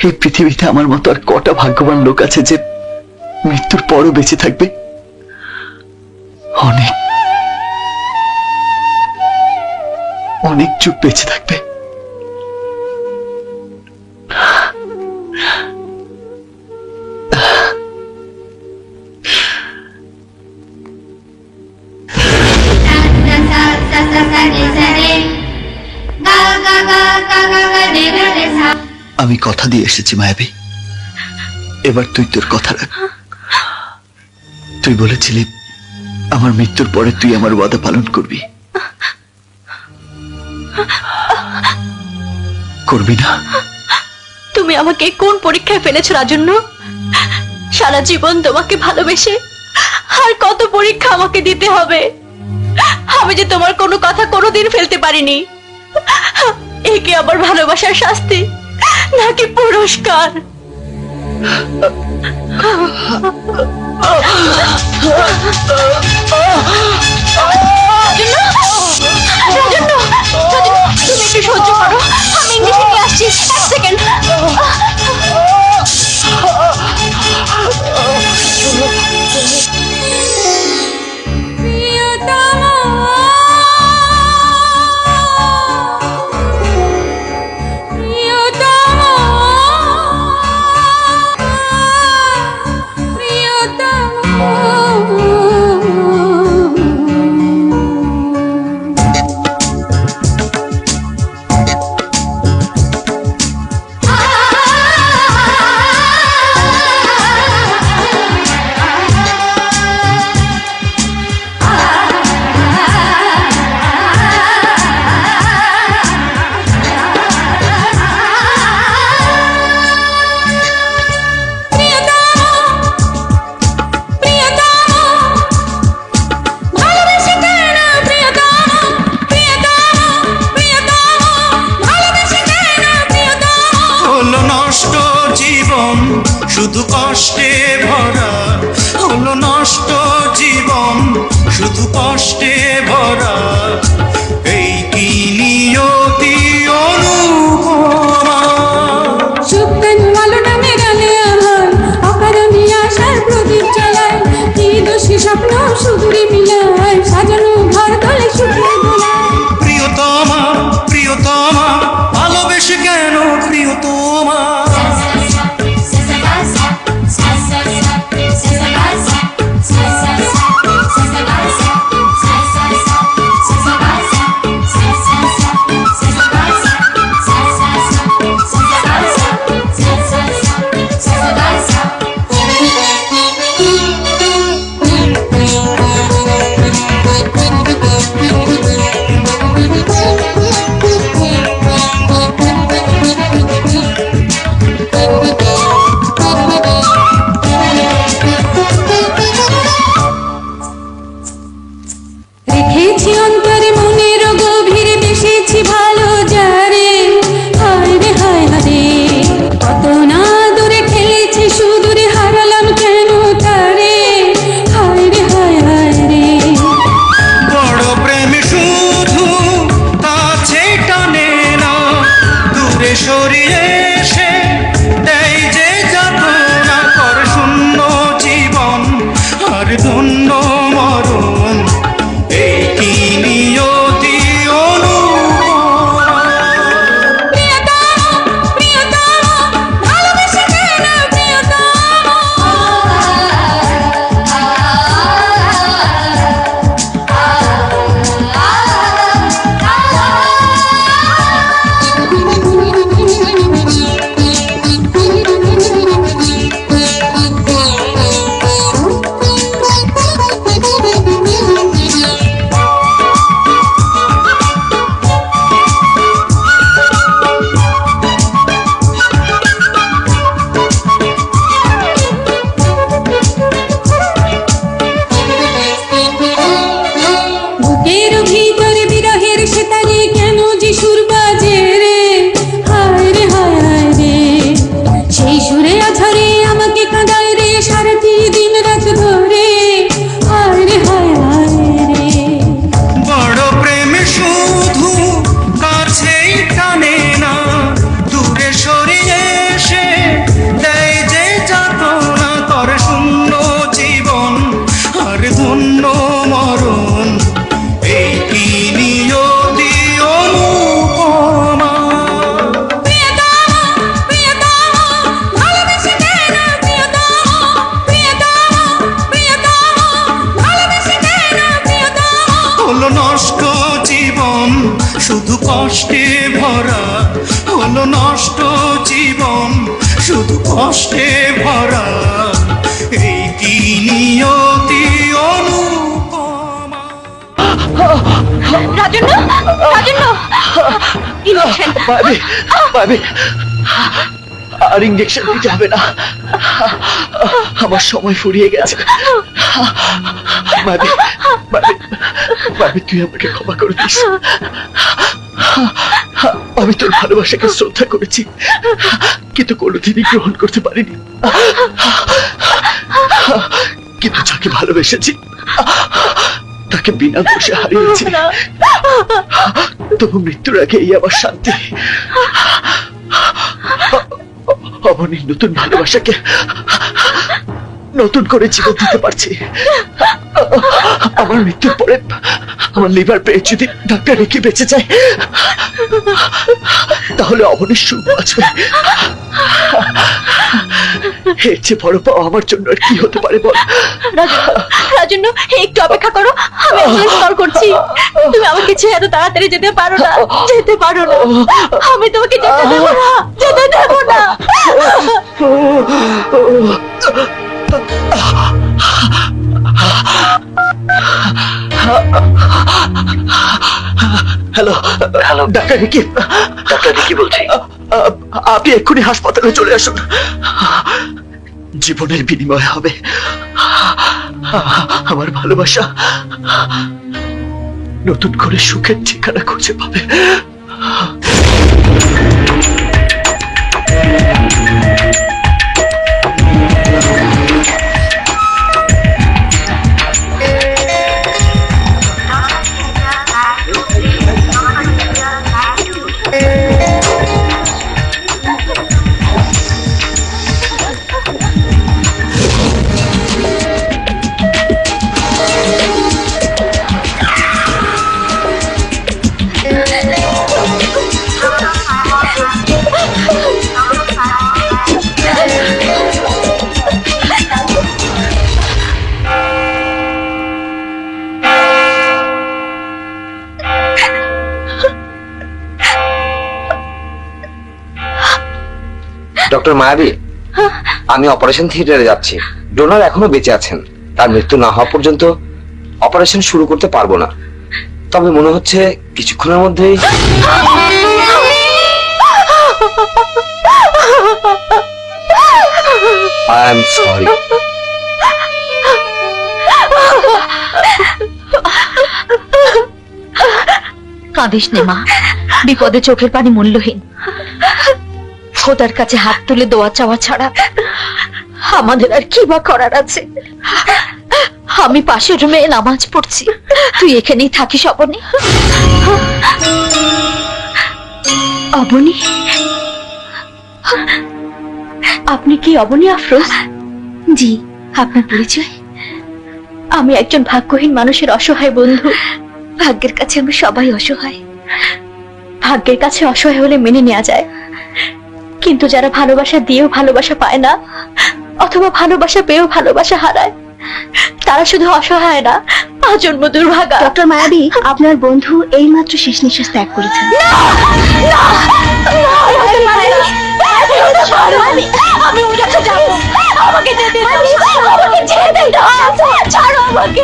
এই পৃথিবীতে আমার মতো আর কটা ভাগ্যবান লোক আছে যে মৃত্যুর পরও বেঁচে থাকবে? অনেক অনেক যুগ বেঁচে থাকবে। আমি কথা দিয়ে এসেছি মায়াবী, এবার তুই তোর কথা রাখ। তুই বলেছিলি আমার মৃত্যুর পরে তুই আমার ওয়াদা পালন করবি। করবি না? তুমি আমাকে কোন পরীক্ষায় ফেলেছো রাজন্য? সারা জীবন তোমাকে ভালোবেসে আর কত পরীক্ষা আমাকে দিতে হবে? আমি যে তোমার কোনো কথা কোনোদিন ফেলতে পারিনি। একে আবার ভালোবাসার শাস্তি নাকি পুরস্কার? তুমি একটু সহ্য করো, আমি ইংলিশে নিয়ে আসছি। এক সেকেন্ড। শুধু কষ্টে ভরা হলো নষ্ট জীবন শুধু কষ্টে ভরা এই কি নিয়তি অনুপমা সুপ্তেন আলো নামে গানে আমার অকারণে আশার প্রদীপ জ্বালায় কি দোষী স্বপ্ন সুদূরে মিলায় সাজানো ঘর তলে শুকিয়ে দোলায় প্রিয়তমা প্রিয়তমা ভালোবেসে কেন প্রিয়তমা রেখেছি অন্তরে মনের গভীরে বেসেছি ভালো যারে হায় রে হায় হারে কত না দূরে ঠেলেছি সুদূরে হারালাম কেন তারে হায় রে হায় হায় রে বড় প্রেম শুধু কাছে টানে না দূরে সরিয়ে এসে দেয় যে যাতনা কর শূন্য জীবন আর ধন্য মরণ এই কি নিয়তি অনুপমা ভালোবেসে কেন বুকের ভিতরে বিরহের সেতারে কেন যে সুর বাজে রে হায় রে হায় হায় রে সেই সুরে আছাড়ে আমাকে কাঁদায় রে সারাটি দিন রাত ধরে হায় রে হায় হায় রে বড় প্রেম শুধু কাছেই টানে না দূরে সরিয়ে এসে দেয় যে যাতনা কর শূন্য জীবন আর ধন্য মরণ এই কি নিয়তি অনুপমা ভালোবেসে কেন ভালোবেসে কেন হলো নষ্ট জীবন শুধু কষ্টে ভরা হলো নষ্ট জীবন শুধু কষ্টে ভরা এই কি নিয়তি অনুপমা রাজন্য রাজন্য ইঞ্জেকশন আর ইঞ্জেকশন দিতে হবে না, আমার সময় ফুরিয়ে গেছে। তুই আমাকে ক্ষমা করে দিস। আমি তোর ভালোবাসাকে শ্রদ্ধা করেছি, কিন্তু কোনোদিনই গ্রহণ করতে পারিনি। কিন্তু যাকে ভালোবেসেছি তাকে বিনা দোষে হারিয়েছি। তবু মৃত্যুর আগে এই আমার শান্তি। অবনীর নতুন ভালোবাসাকে নতুন করে জীবন দিতে পারছি। আমার মৃত্যুর পরে আমার লিভার পেয়ে যদি ডাক্তার রেখে বেঁচে যায়, তাহলে অবনীর সুখ বাঁচবে। এর চেয়ে বড় পাওয়া আমার জন্য আর কি হতে পারে বল? রাজন্য একটু অপেক্ষা করো, আমি অ্যাম্বুলেন্স কল করছি। তুমি আমাকে ছেড়ে এত তাড়াতাড়ি যেতে পারো না, যেতে পারো না। আমি তোমাকে যেতে দেবো না, যেতে দেবো না। Hello hello, doctor Ricky. Doctor Ricky বলছি, আপনি এক্ষুনি হাসপাতালে চলে আসুন। জীবনের বিনিময় হবে আমার ভালোবাসা নতুন করে সুখের ঠিকানা খুঁজে পাবে। ডক্টর মায়াবী, আমি অপারেশন থিয়েটারে যাচ্ছি। ডোনার এখনো বেঁচে আছেন। তার মৃত্যু না হওয়া পর্যন্ত অপারেশন শুরু করতে পারবো না। তবে মনে হচ্ছে কিছুক্ষণের মধ্যেই। I am sorry. কাঁদিস নে মা, বিপদে চোখের পানি মূল্যহীন। খোদার কাছে হাত তুলে দোয়া চাওয়া ছাড়া আমাদের আর কি বা করার আছে। আমি পাশের রুমে নামাজ পড়ছি, তুই এখানেই থাকিস। অবনী, অবনী, আপনি কি অবনী আফরোজ? জি। আপনার পরিচয়? আমি একজন ভাগ্যহীন মানুষের অসহায় বন্ধু। ভাগ্যের কাছে আমরা সবাই অসহায়। ভাগ্যের কাছে অসহায় হলে মেনে নেওয়া যায়, কিন্তু যারা ভালোবাসা দিয়েও ভালোবাসা পায় না, অথবা ভালোবাসা পেয়েও ভালোবাসা হারায়, তারা শুধু অসহায় না, আজন্ম দুর্ভাগা। ডক্টর মায়াবী, আপনার বন্ধু এইমাত্র শেষ নিঃশ্বাস ত্যাগ করেছেন। আমি ওর কাছে যাবো। আমাকে যেতে দাও, আমাকে যেতে দাও, ছাড়ো আমাকে।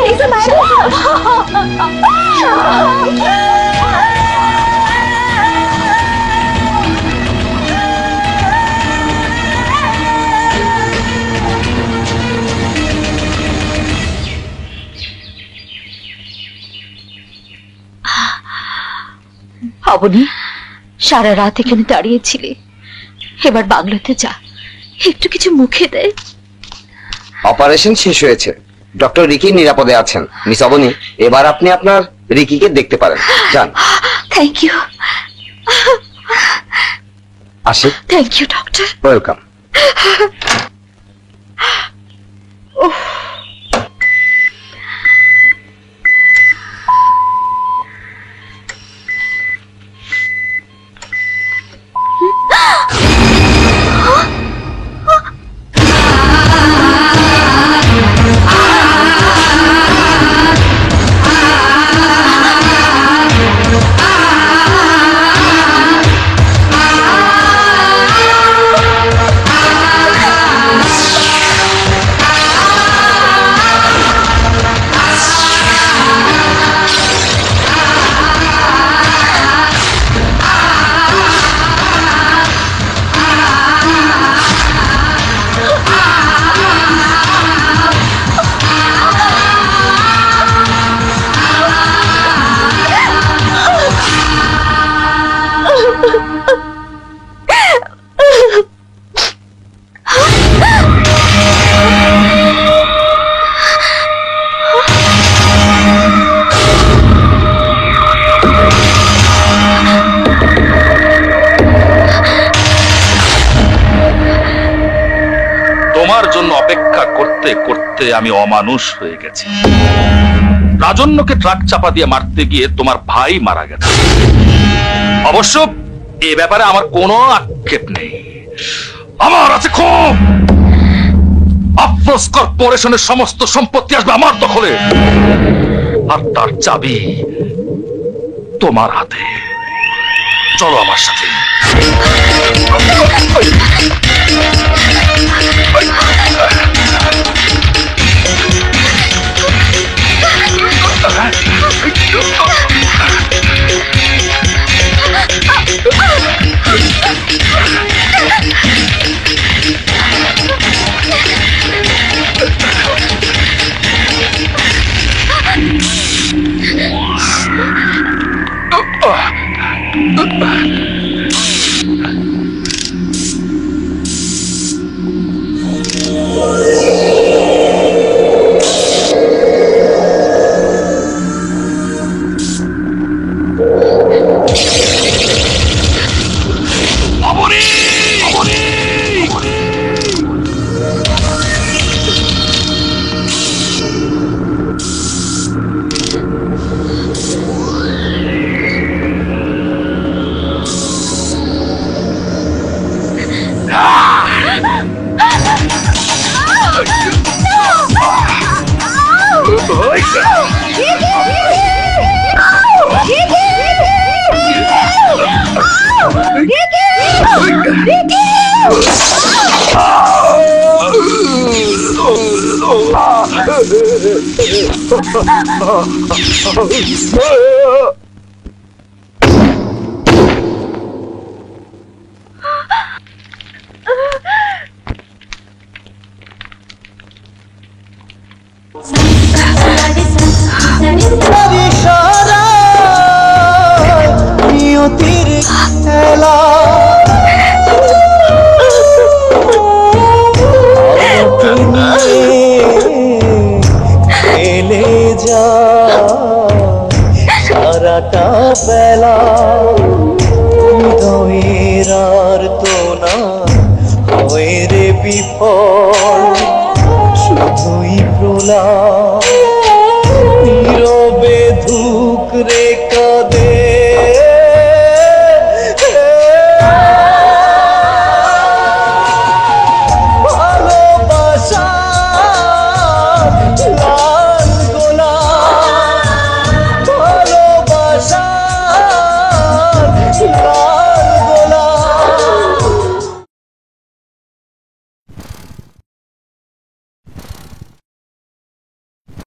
অবনী, সারা রাত এখানে দাঁড়িয়েছিলি, এবার বাংলোতে যা, একটু কিছু মুখে দে। অপারেশন শেষ হয়েছে, ডক্টর রিকি নিরাপদে আছেন। মিস অবনী, এবার আপনি আপনার রিকিকে দেখতে পারেন। যান। Thank you. আসি। Thank you doctor. ওয়েলকাম। তোমার জন্য অপেক্ষা করতে করতে আমি অমানুষ হয়ে গেছি। রাজন্যকে ট্রাক চাপা দিয়ে মারতে গিয়ে তোমার ভাই মারা গেছে। অবশ্য এ ব্যাপারে আমার কোনো আক্ষেপ নেই। আমার আছে খুব। আফরোজ কর্পোরেশনের সমস্ত সম্পত্তি আসবে আমার দখলে, আর তার চাবি তোমার হাতে। চলো আমার সাথে। Oh